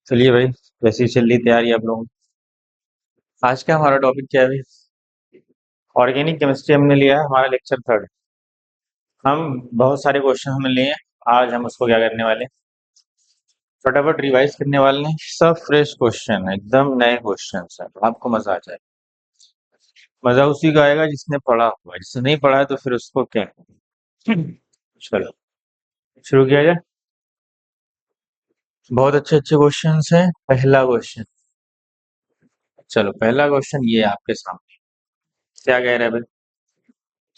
चलिए भाई, कैसी चल रही तैयारी आप लोगों की? आज का हमारा टॉपिक क्या है भाई? ऑर्गेनिक केमिस्ट्री हमने लिया है, हमारा लेक्चर थर्ड। हम बहुत सारे क्वेश्चन हमने लिए हैं। आज हम उसको क्या करने वाले हैं? फटाफट रिवाइज करने वाले हैं। सब फ्रेश क्वेश्चन है, एकदम नए क्वेश्चन है, तो आपको मजा आ जाए। मजा उसी का आएगा जिसने पढ़ा हुआ है, जिसने नहीं पढ़ा है तो फिर उसको क्या। चलो शुरू किया जाए। बहुत अच्छे अच्छे क्वेश्चन हैं। पहला क्वेश्चन, चलो पहला क्वेश्चन ये है आपके सामने। क्या कह रहा है भाई?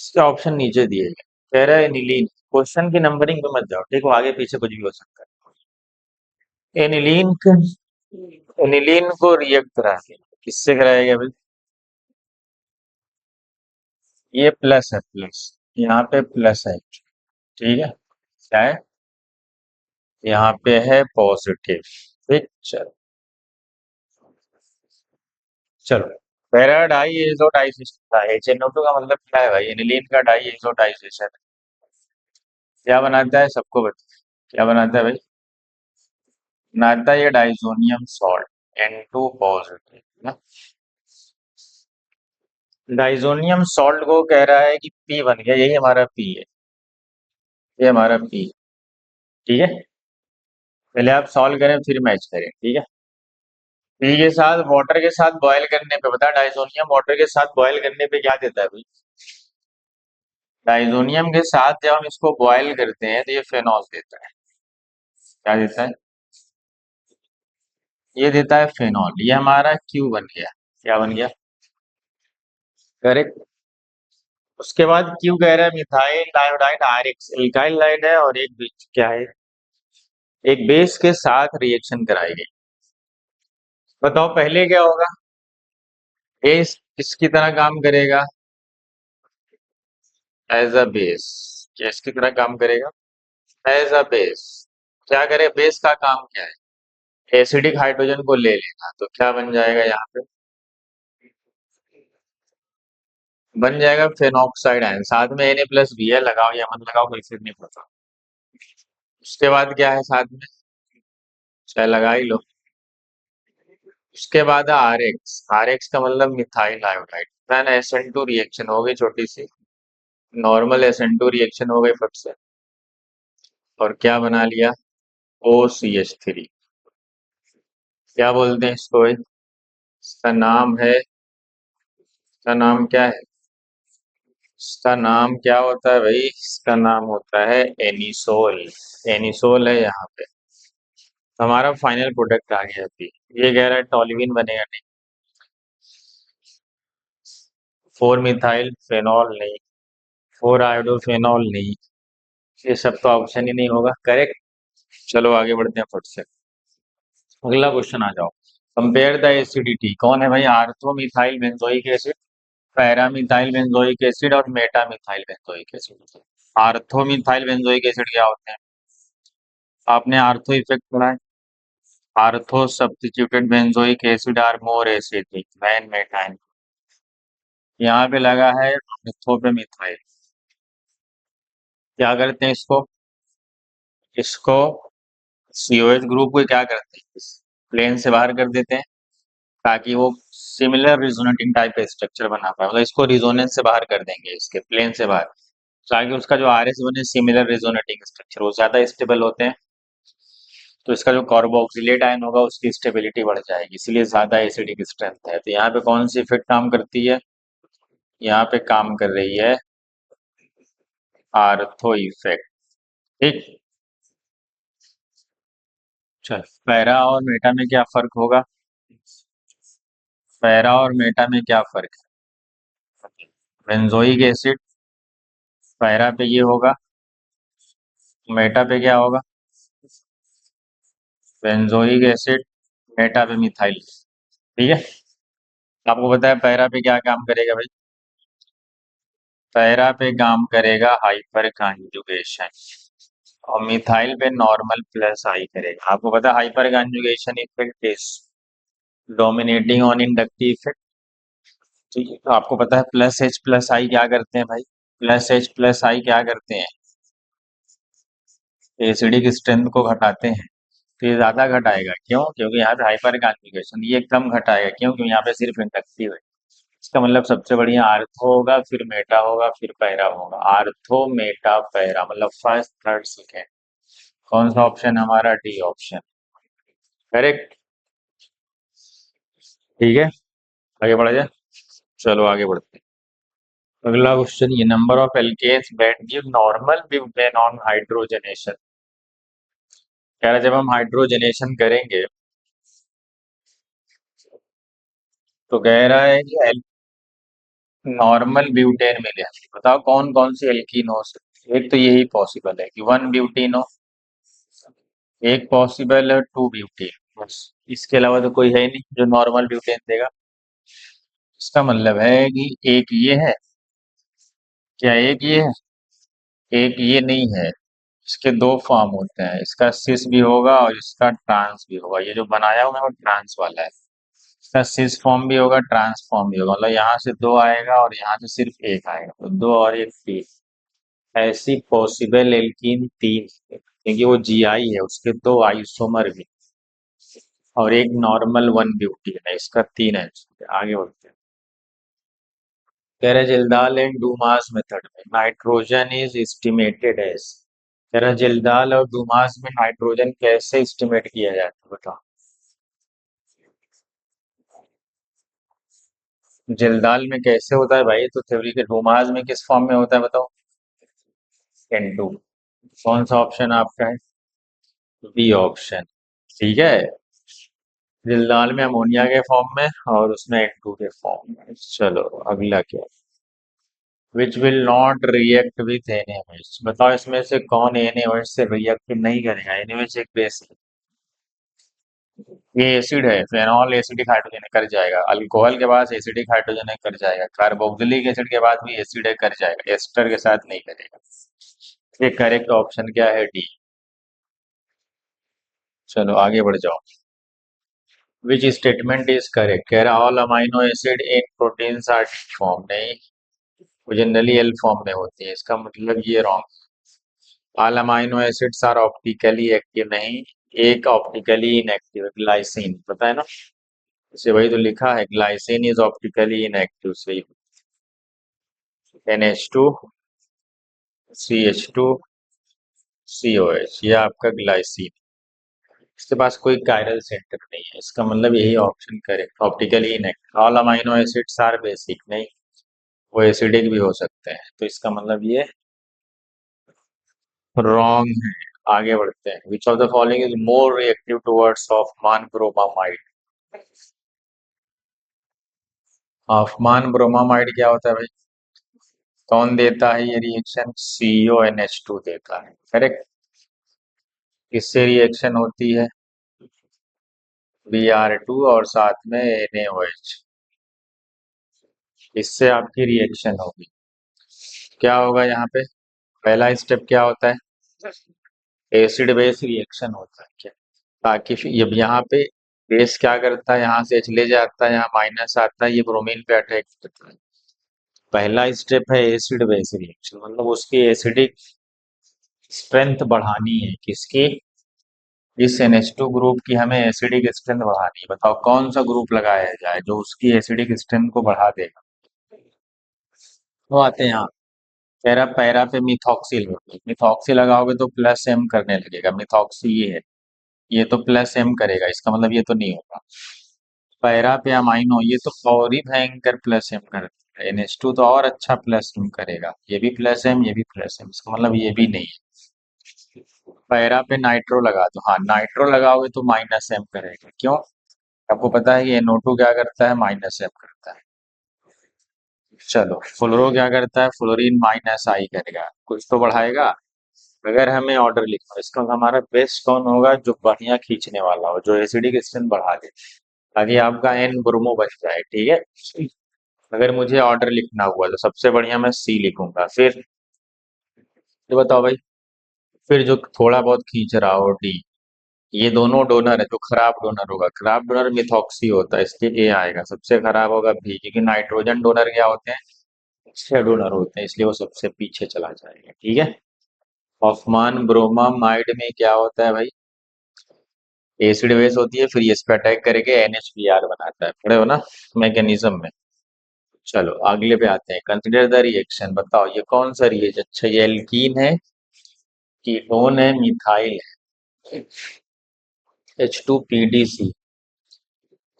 इसके ऑप्शन नीचे दिए गए। कह रहा है एनिलीन। क्वेश्चन की नंबरिंग पे मत जाओ, ठीक है? आगे पीछे कुछ भी हो सकता है। एनिलीन को रिएक्ट करा के किससे कराया गया भाई? ये प्लस है, प्लस। यहाँ पे प्लस है, ठीक है। क्या है? यहाँ पे है पॉजिटिव। ठीक, चलो। चलो, पैरा डाई एजोडाइजेशन। HNO2 का मतलब क्या है भाई? एनिलीन का डाई एजोडाइजेशन। क्या बनाता है सबको बता। क्या बनाता है भाई? बनाता है ये डाइजोनियम सॉल्ट N2 पॉजिटिव ना। डाइजोनियम सॉल्ट को कह रहा है कि पी बन गया, यही हमारा पी है। ये हमारा पी, ठीक है। पहले आप सॉल्व करें फिर मैच करें, ठीक है। पी के साथ वाटर के साथ बॉयल करने पे बता, डाइजोनियम वाटर के साथ बॉयल करने पे क्या देता है भाई? डाइजोनियम के साथ जब हम इसको बॉयल करते हैं तो ये फेनॉल देता है। क्या देता है? ये देता है फेनॉल। ये हमारा क्यू बन गया। क्या बन गया? करेक्ट। उसके बाद क्यू कह रहा है मिथाइल आयोडाइड RX एल्काइल लाइड है, और एक क्या है? एक बेस के साथ रिएक्शन कराई गई। बताओ पहले क्या होगा? बेस किसकी तरह काम करेगा? As a base. किसकी तरह काम करेगा? As a base. क्या करे? बेस का काम क्या है? एसिडिक हाइड्रोजन को ले लेना, तो क्या बन जाएगा यहाँ पे? बन जाएगा फेनॉक्साइड आयन। साथ में Na+ भी है, लगाओ या मत लगाओ कोई फिर नहीं पड़ता। उसके बाद क्या है साथ में? चाहे लगा ही लो। उसके बाद है RX का मतलब methyl iodide. Then SN2 reaction हो गई छोटी सी। नॉर्मल SN2 रिएक्शन हो गई फट से। और क्या बना लिया? OCH3। क्या बोलते हैं इसको भाई? इसका नाम है, इसका नाम क्या है? इसका नाम क्या होता है भाई? इसका नाम होता है एनिसोल। एनिसोल है यहाँ पे। हमारा फाइनल प्रोडक्ट आ गया अभी। ये कह रहा है टॉल्यूइन बनेगा नहीं। 4 मिथाइल फेनॉल नहीं। 4 आयोडोफेनॉल नहीं। ये सब तो ऑप्शन ही नहीं होगा, करेक्ट। चलो आगे बढ़ते हैं फट से। अगला क्वेश्चन आ जाओ। Compare the acidity. कौन है भाई? Ortho methyl benzoic acid, para methyl benzoic acid और meta methyl benzoic acid. Ortho methyl benzoic acid क्या होते हैं? आपने आर्थो इफेक्ट पढ़ा है। Ortho substituted benzoic acid are more acidic than meta. यहाँ पे लगा है आर्थो पे मिथाइल। क्या करते हैं इसको? इसको COH ग्रुप को क्या करते हैं? प्लेन से बाहर कर देते हैं, ताकि वो सिमिलर रिजोनेटिंग टाइप का स्ट्रक्चर बना पाए। मतलब इसको रिजोनेंस से बाहर कर देंगे, इसके प्लेन से बाहर, ताकि उसका जो RS बने सिमिलर रिजोनेटिंग स्ट्रक्चर, वो ज्यादा स्टेबल होते हैं। तो इसका जो कार्बोक्सिलेट आयन होगा उसकी स्टेबिलिटी बढ़ जाएगी, इसलिए ज्यादा एसिडिक स्ट्रेंथ है। तो यहाँ पे कौन सी इफेक्ट काम करती है? यहाँ पे काम कर रही है आर्थो इफेक्ट। ठीक। चल, पैरा और मेटा में क्या फर्क होगा? पैरा और मेटा में क्या फर्क है? बेंजोइक एसिड पैरा पे ये होगा, मेटा पे क्या होगा? बेंजोइक एसिड मेटा पे मिथाइल। ठीक है। आपको पता है पैरा पे क्या काम करेगा भाई? पैरा पे काम करेगा हाइपर कॉन्जुगेशन, और मिथाइल पे नॉर्मल प्लस आई करेगा। आपको पता है hyper conjugation effect is dominating on inductive effect. ठीक है, तो आपको पता है +H+I क्या करते हैं भाई? +H+I क्या करते हैं? एसिडिक स्ट्रेंथ को घटाते हैं। तो ये ज्यादा घटाएगा, क्यों? क्योंकि यहाँ पे हाइपर कॉन्जुगेशन, ये कम घटाएगा, क्यों? क्योंकि यहाँ पे सिर्फ इंडक्टिव है। इसका मतलब सबसे बढ़िया आर्थो होगा, फिर मेटा होगा, फिर पैरा होगा। आर्थो मेटा पैरा, मतलब फर्स्ट थर्ड सेकेंड। कौन सा ऑप्शन हमारा? D option. करेक्ट। ठीक है, आगे बढ़ा जाए। चलो आगे बढ़ते हैं। अगला क्वेश्चन, ये number of alkenes that give normal butane on hydrogenation. कह रहा है जब हम हाइड्रोजनेशन करेंगे तो कह रहा है कि नॉर्मल ब्यूटेन मिले। बताओ कौन कौन सी एल्कीन हो सकती है? एक तो यही पॉसिबल है कि वन ब्यूटीन हो, एक पॉसिबल है टू ब्यूटीन, बस। इसके अलावा तो कोई है ही नहीं जो नॉर्मल ब्यूटेन देगा। इसका मतलब है कि एक ये है, क्या एक ये है? एक ये नहीं है। इसके दो फॉर्म होते हैं, इसका सिस भी होगा और इसका ट्रांस भी होगा। ये जो बनाया हुआ है वो ट्रांस वाला है। इसका सिस फॉर्म भी होगा, ट्रांस फॉर्म भी होगा, मतलब यहाँ से दो आएगा और यहाँ से सिर्फ एक आएगा, तो दो और एक तीन। ऐसी पॉसिबल एल्कीन तीन है, क्योंकि वो जीआई है, उसके दो आइसोमर भी और एक नॉर्मल वन ब्यूटी है। इसका तीन है। आगे बढ़ते हैं। कैराजिल्दाल एंड डूमास मेथड में नाइट्रोजन इज एस्टिमेटेड एज। कैराजिल्दाल और डूमास में नाइट्रोजन कैसे एस्टिमेट किया जाता है बताओ? जिल्दाल में कैसे होता है भाई? तो थ्योरी के डूमास में किस फॉर्म में होता है बताओ? N2। कौन सा ऑप्शन आपका है? B option. ठीक है, जिल्दाल में अमोनिया के फॉर्म में और उसमें N2 के फॉर्म में। चलो अगला क्या? Which will not react with NaOH। बताओ इसमें से कौन NaOH से रिएक्ट नहीं करेगा? NaOH एक बेस है, ये एसिड है, फेनॉल एसिडिक हाइड्रोजन कर जाएगा, अल्कोहल के बाद एसिडिक हाइड्रोजन कर जाएगा, कार्बोक्सिलिक एसिड के बाद भी एसिड कर जाएगा, एस्टर के साथ नहीं करेगा। ये करेक्ट ऑप्शन क्या है? डी। चलो आगे बढ़ जाओ। Which statement is correct? कह रहा all amino acid in proteins are form. नहीं, वो जनरली एल फॉर्म में होती है, इसका मतलब ये wrong. All amino acids are optically active. नहीं, एक ऑप्टिकली इनएक्टिव, ग्लाइसिन, पता है ना? इसे वही तो लिखा है, ग्लाइसिन इज ऑप्टिकली इनएक्टिव। सही। NH2 CH2 COH, ये आपका ग्लाइसिन। इसके पास कोई कायरल सेंटर नहीं है, इसका मतलब यही option correct, optically inactive. All amino acids are basic. नहीं, वो एसिडिक भी हो सकते हैं, तो इसका मतलब ये रॉन्ग है। आगे बढ़ते हैं। Which of the following is more reactive towards Hofmann bromamide. Hofmann bromamide क्या होता है भाई? कौन देता है ये रिएक्शन? CONH2 देता है। करेक्ट। किससे रिएक्शन होती है? Br2 और साथ में NaOH। इससे आपकी रिएक्शन होगी। क्या होगा यहाँ पे? पहला स्टेप क्या होता है? एसिड बेस रिएक्शन होता है क्या? ताकि ये यहाँ पे बेस क्या करता है, यहाँ से H ले जाता है, यहाँ माइनस आता है, ये ब्रोमीन पे अटैक करता है। पहला स्टेप है एसिड बेस रिएक्शन, मतलब उसकी एसिडिक स्ट्रेंथ बढ़ानी है। किसकी? इस NH2 ग्रुप की हमें एसिडिक स्ट्रेंथ बढ़ानी है। बताओ कौन सा ग्रुप लगाया जाए जो उसकी एसिडिक स्ट्रेंथ को बढ़ा देगा? वो आते हैं यहाँ। पैरा पैरा पे मिथॉक्सी लगाओगे, मिथॉक्सी लगाओगे तो प्लस एम करने लगेगा। मिथॉक्सी ये तो प्लस एम करेगा, इसका मतलब ये तो नहीं होगा। पैरा पे अमाइनो, ये तो और ही भयंकर प्लस एम करता है। NH2 तो और अच्छा प्लस एम करेगा, ये भी प्लस एम, ये भी प्लस एम, इसका मतलब ये भी नहीं है। पैरा पे नाइट्रो लगा दो। हाँ, नाइट्रो लगाओगे तो माइनस एम करेगा। क्यों? आपको पता है कि NO2 क्या करता है? माइनस एम करता है। चलो, फ्लोरो क्या करता है? फ्लोरीन माइनस आई करेगा, कुछ तो बढ़ाएगा। अगर हमें ऑर्डर लिखना है, इसका हमारा बेस्ट कौन होगा? जो बढ़िया खींचने वाला हो, जो एसिडिक स्ट्रेंथ बढ़ा दे, ताकि आपका एन ब्रोमो बच जाए। ठीक है, अगर मुझे ऑर्डर लिखना हुआ तो सबसे बढ़िया मैं सी लिखूंगा। फिर ये बताओ भाई, फिर जो थोड़ा बहुत खींच रहा हो डी। ये दोनों डोनर है, जो खराब डोनर होगा, खराब डोनर मिथॉक्सी होता है, इसलिए ए आएगा। सबसे खराब होगा बी, क्योंकि नाइट्रोजन डोनर क्या होते हैं? अच्छे डोनर होते हैं, इसलिए वो सबसे पीछे चला जाएगा। ठीक है। ऑफमान ब्रोमामाइड में क्या होता है भाई? एसिड बेस होती है, फिर ये इस पे अटैक करके NH3R बनाता है, पढ़े हो ना मैकेनिज्म में। चलो अगले पे आते हैं, कंसिडर द रिएक्शन, बताओ ये कौन सा रिएक्शन, अच्छा ये एल्कीन है, कीटोन है, मिथाइल है, H2PDC,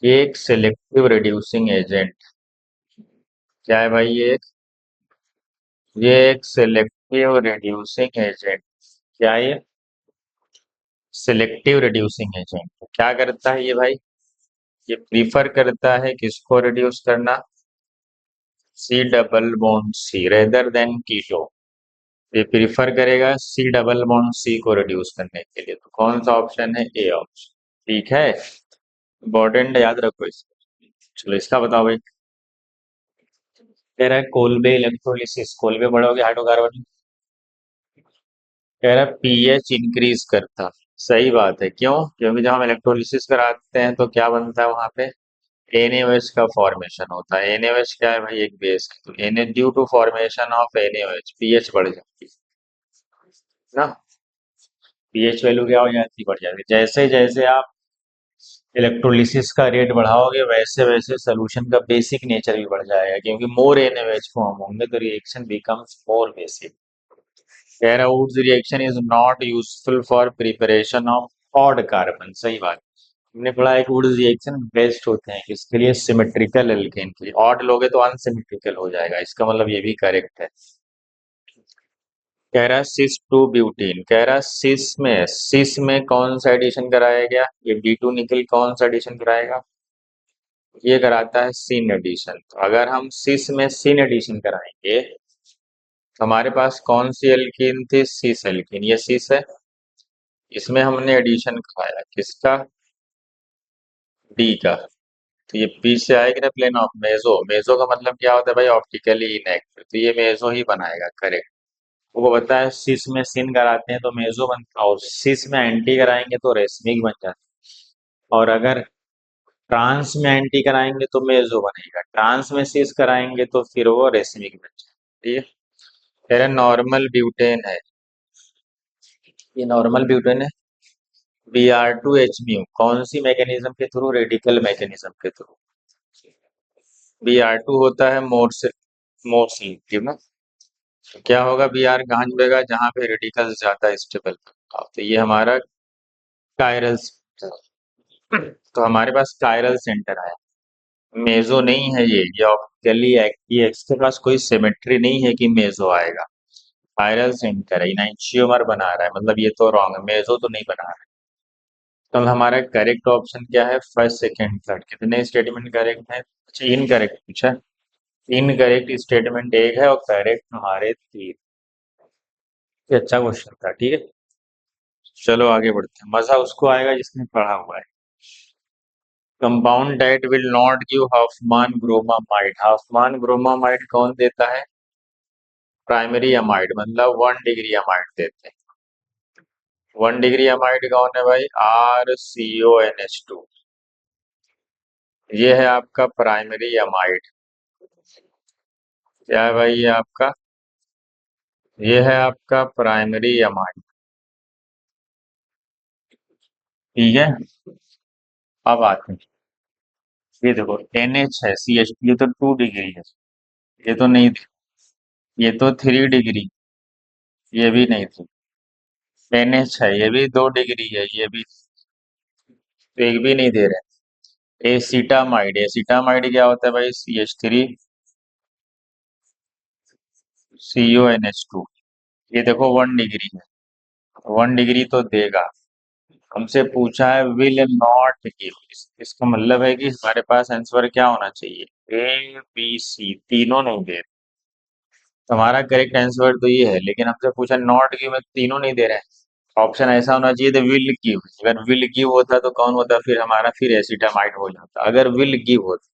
ये एक सिलेक्टिव रिड्यूसिंग एजेंट, क्या है भाई ये एक सिलेक्टिव रिड्यूसिंग एजेंट, क्या है ये सिलेक्टिव रिड्यूसिंग एजेंट, क्या करता है ये भाई, ये प्रीफर करता है किसको रिड्यूस करना, C double bond C rather than keto, ये प्रीफर करेगा सी डबल बॉन्ड सी को रिड्यूस करने के लिए, तो कौन सा ऑप्शन है, ए ऑप्शन, ठीक है, इम्पोर्टेंट याद रखो इसको। चलो इसका बताओ भाई, कह रहा है कोलबे इलेक्ट्रोलिसिस, कोलबे बढ़ोगे हाइड्रोकार्बन, कह रहा है पीएच इंक्रीज करता, सही बात है, क्यों, क्योंकि जब हम इलेक्ट्रोलिसिस कराते हैं तो क्या बनता है वहां पे, NaOH का फॉर्मेशन होता है, NaOH क्या है भाई, एक बेस है, तो Na due to formation of NaOH pH बढ़ जाती है ना, पीएच वैल्यू क्या हो जाती है, बढ़ जाती है, जैसे जैसे आप इलेक्ट्रोलिसिस का रेट बढ़ाओगे वैसे वैसे सोल्यूशन का बेसिक नेचर भी बढ़ जाएगा, क्योंकि मोर NaOH फॉर्म होंगे तो रिएक्शन बिकम्स मोर बेसिक, कह रहा Wurtz reaction is not useful for preparation of odd carbon, सही बात, हमने पढ़ा है कि वुड्स रिएक्शन बेस्ट होते हैं किसके लिए, सिमेट्रिकल एल्केन के लिए, ऑड लोगे तो अनसिमेट्रिकल हो जाएगा, इसका मतलब ये भी करेक्ट है, कह रहा है सिस टू ब्यूटीन, कह रहा है सिस में कौन सा एडिशन कराया गया, ये B2 निकल कौन सा एडिशन कराएगा, ये कराता है सिन एडिशन, तो अगर हम सिस में सिन एडिशन कराएंगे तो हमारे पास कौन सी एल्कीन थी, सिस एल्कीन, ये सिस है, इसमें हमने एडिशन कराया किसका, डी का, तो ये पी से आएगी ना प्लेन ऑफ मेजो, मेजो का मतलब क्या होता है भाई, ऑप्टिकली इनएक्टिव, तो ये मेजो ही बनाएगा करेक्ट, वो बताया सिस में सिन कराते हैं तो मेजो बनता है, और सिस में एंटी कराएंगे तो रेसमिक बन जाता है, और अगर ट्रांस में एंटी कराएंगे तो मेजो बनेगा, ट्रांस में सिस कराएंगे तो फिर वो रेसमिक बन जाएगा, ठीक है, फिर नॉर्मल ब्यूटेन है, ये नॉर्मल ब्यूटेन है, Br2 म्यू, कौन सी मैकेनिज्म के थ्रू, रेडिकल मैकेनिज्म के थ्रू, Br2 होता है मोर सिलेक्टिव ना, तो क्या होगा, Br कहाँ जुड़ेगा, जहाँ पे रेडिकल ज्यादा स्टेबल, तो ये हमारा कायरल, तो हमारे पास कायरल सेंटर आया, मेजो नहीं है ये ऑप्टिकली एक्टिव, इसके पास कोई सिमेट्री नहीं है कि मेजो आएगा, कायरल सेंटर है, इनैंशियोमर बना रहा है, मतलब ये तो रॉन्ग है, मेजो तो नहीं बना रहा है, तो हमारा करेक्ट ऑप्शन क्या है, फर्स्ट सेकेंड थर्ड, कितने स्टेटमेंट करेक्ट है, अच्छा इनकरेक्ट पूछा, इनकरेक्ट स्टेटमेंट एक है और करेक्ट हमारे तीन, ये अच्छा क्वेश्चन था, ठीक है, चलो आगे बढ़ते हैं, मजा उसको आएगा जिसने पढ़ा हुआ है, compound that will not give Hofmann bromamide, Hofmann bromamide कौन देता है, प्राइमरी अमाइड, मतलब 1 डिग्री अमाइड देते हैं, 1 डिग्री अमाइड कौन है भाई, RCONH2, ये है आपका प्राइमरी अमाइड, क्या है भाई ये है आपका प्राइमरी अमाइड, ठीक है, अब आते हैं, ये देखो NH है, CH, ये तो 2 डिग्री है, ये तो नहीं थी, ये तो 3 डिग्री, ये भी नहीं थी, NH है, ये भी 2 डिग्री है, ये भी, तो एक भी नहीं दे रहे, एसिटामाइड, एसिटामाइड क्या होता है भाई, CH3CONH2, ये देखो 1 डिग्री है, 1 डिग्री तो देगा, हमसे पूछा है विल नॉट गिव, इसका मतलब है कि हमारे पास आंसर क्या होना चाहिए, ABC, तीनों नहीं दे रहे, तो हमारा करेक्ट आंसर तो ये है, लेकिन हमसे पूछा नॉट गिव में तीनों नहीं दे रहे हैं, ऑप्शन ऐसा होना चाहिए था विल गिव, अगर विल गिव होता तो कौन होता, फिर हमारा फिर एसिटामाइड हो जाता, अगर विल गिव होता,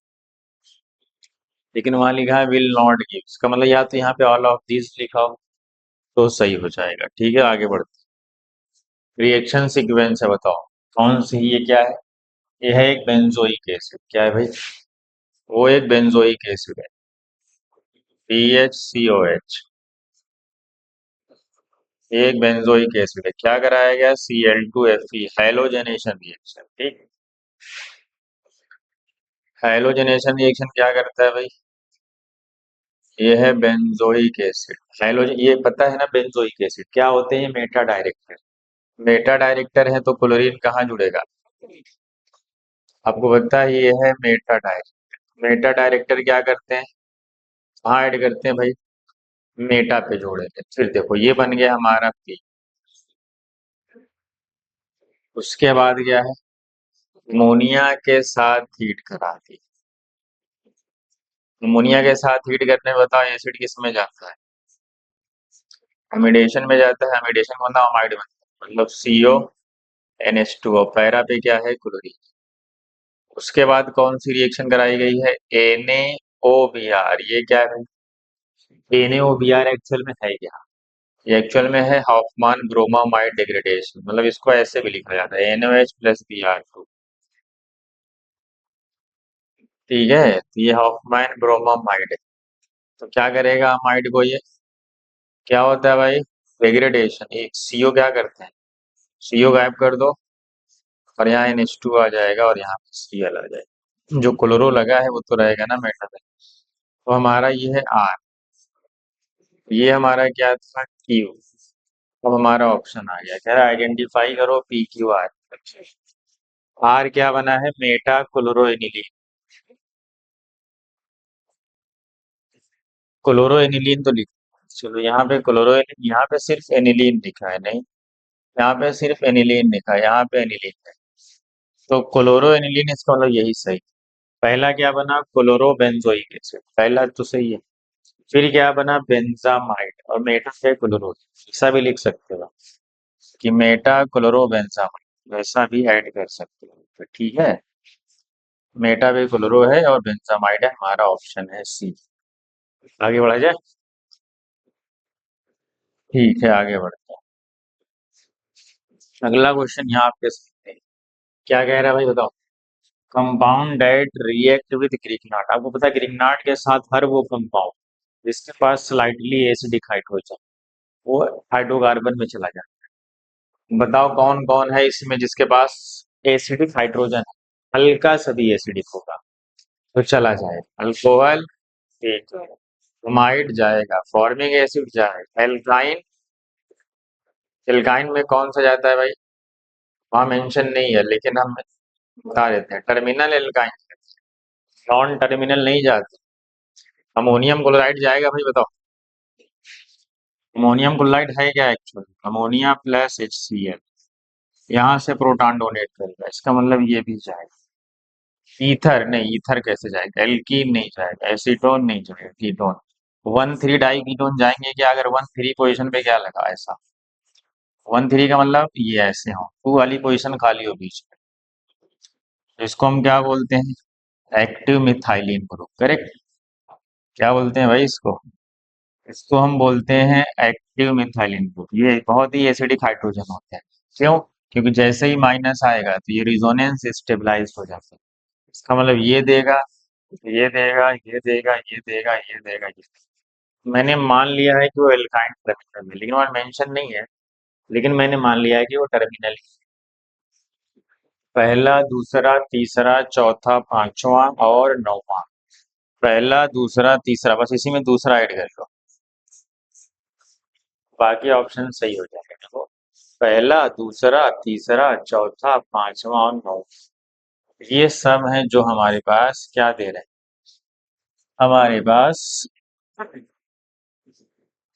लेकिन वहां लिखा है विल नॉट गिव, इसका मतलब या तो यहाँ पे ऑल ऑफ दिस लिखा हो तो सही हो जाएगा, ठीक है, आगे बढ़ते, रिएक्शन सीक्वेंस है, बताओ कौन सी, ये क्या है, ये है एक बेंजोइक एसिड, क्या है भाई, वो एक बेंजोइक एसिड है, BHCOH, एक बेंजोइक एसिड है, क्या कराया गया, Cl2Fe, हैलोजेनेशन रिएक्शन। ठीक, हैलोजेनेशन रिएक्शन क्या करता है भाई, ये है बेंजोइक एसिड। हैलोजन, ये पता है ना, बेंजोइक एसिड क्या होते हैं, ये मेटा डायरेक्टर। मेटा डायरेक्टर है तो क्लोरीन कहाँ जुड़ेगा, आपको पता है ये है मेटा डायरेक्टर। मेटा डायरेक्टर क्या करते हैं, कहाँ ऐड करते हैं भाई, मेटा पे जोड़ेंगे। फिर देखो ये बन गया हमारा पी। उसके बाद क्या है, अमोनिया के साथ हीट करा दी। अमोनिया के साथ हीट करने में बताओ एसिड किस में जाता है, एमिडेशन में जाता है। एमिडेशन मतलब अमाइड बनता है, मतलब CONH2O, पैरा पे क्या है, क्लोरीन। उसके बाद कौन सी रिएक्शन कराई गई है, NaOBr। ये क्या है, NaOBr एक्चुअल में है क्या, ये एक्चुअल में है हॉफमान ब्रोमामाइड डिग्रेडेशन, मतलब इसको ऐसे भी लिखा जाता है NaOH प्लस Br2। ठीक है, तो ये हॉफमान ब्रोमामाइड है। तो क्या करेगा अमाइड को ये, क्या होता है भाई, डिग्रेडेशन। एक CO क्या करते हैं, CO गायब कर दो और यहाँ NH2 आ जाएगा और यहाँ Cl आ जाएगा। जो क्लोरो लगा है वो तो रहेगा ना मेटल में। तो हमारा ये है R, ये हमारा क्या था, Q। अब हमारा ऑप्शन आ गया, कह रहा आइडेंटिफाई करो PQR। आर क्या बना है, मेटा क्लोरोएनिलीन। क्लोरोएनिलीन तो लिखा, चलो यहाँ पे क्लोरोएनिलीन, यहाँ पे सिर्फ एनिलीन लिखा है, नहीं यहाँ पे सिर्फ एनिलीन लिखा है, यहाँ पे एनिलीन है। तो क्लोरोएनिलीन इसका मतलब यही सही। पहला क्या बना, क्लोरोबेंजोइक एसिड, पहला तो सही है। फिर क्या बना, बेंजामाइड, और मेटा है क्लोरो, ऐसा भी लिख सकते हो कि मेटा क्लोरोबेंजामाइड, वैसा भी ऐड कर सकते हो। तो ठीक है, मेटा भी क्लोरो है और बेंजामाइड है, हमारा ऑप्शन है सी। आगे बढ़ा जाए, ठीक है आगे बढ़ते हैं। अगला क्वेश्चन यहाँ आपके सामने है। क्या कह रहा है भाई बताओ, कंपाउंड दैट रिएक्ट विद ग्रिग्नाट। आपको पता है ग्रिग्नाट के साथ हर वो कंपाउंड जिसके पास स्लाइटली एसिडिक हाइड्रोजन, वो हाइड्रोकार्बन में चला जाता है। बताओ कौन कौन है इसमें जिसके पास एसिडिक हाइड्रोजन है, हल्का सा भी एसिडिक होगा तो चला जाएगा। अल्कोहल, ठीक है, ब्रोमाइड जाएगा, फॉर्मिक एसिड जाएगा, एल्काइन, एल्काइन में कौन सा जाता है भाई, वहाँ मेंशन नहीं है लेकिन हम बता देते हैं, टर्मिनल एल्काइन, नॉन टर्मिनल नहीं जाते। अमोनियम क्लोराइड जाएगा भाई बताओ, अमोनियम क्लोराइड है क्या एक्चुअली, अमोनिया प्लस HCl, यहाँ से प्रोटॉन डोनेट करेगा, इसका मतलब ये भी जाएगा। ईथर नहीं, ईथर कैसे जाएगा, एल्कीन नहीं जाएगा, एसीटोन नहीं जाएगा, कीटोन। 1,3 डाई कीटोन जाएंगे क्या, अगर 1,3 पोजीशन पे क्या लगा ऐसा, 1,3 का मतलब ये ऐसे हो, 2 वाली पोजीशन खाली हो बीच में, तो इसको हम क्या बोलते हैं, एक्टिव मिथाइलिन ग्रुप, करेक्ट। क्या बोलते हैं भाई इसको, इसको हम बोलते हैं एक्टिव मिथाइलिन ग्रुप। ये बहुत ही एसिडिक हाइड्रोजन होते हैं, क्यों, क्योंकि जैसे ही माइनस आएगा तो ये रिजोनेंस स्टेबलाइज हो जाता है। इसका मतलब ये देगा, ये देगा, ये देगा, ये देगा, ये देगा, ये देगा। मैंने मान लिया है कि वो एल्काइन टर्मिनल है, लेकिन वहाँ मेंशन नहीं है, लेकिन मैंने मान लिया है कि वो टर्मिनल, पहला दूसरा तीसरा चौथा पांचवा और नौवां, पहला दूसरा तीसरा, बस इसी में दूसरा ऐड कर लो, बाकी ऑप्शन सही हो जाएगा। देखो, पहला दूसरा तीसरा चौथा पांचवा और नौवां, ये सब है जो हमारे पास क्या दे रहे हैं, हमारे पास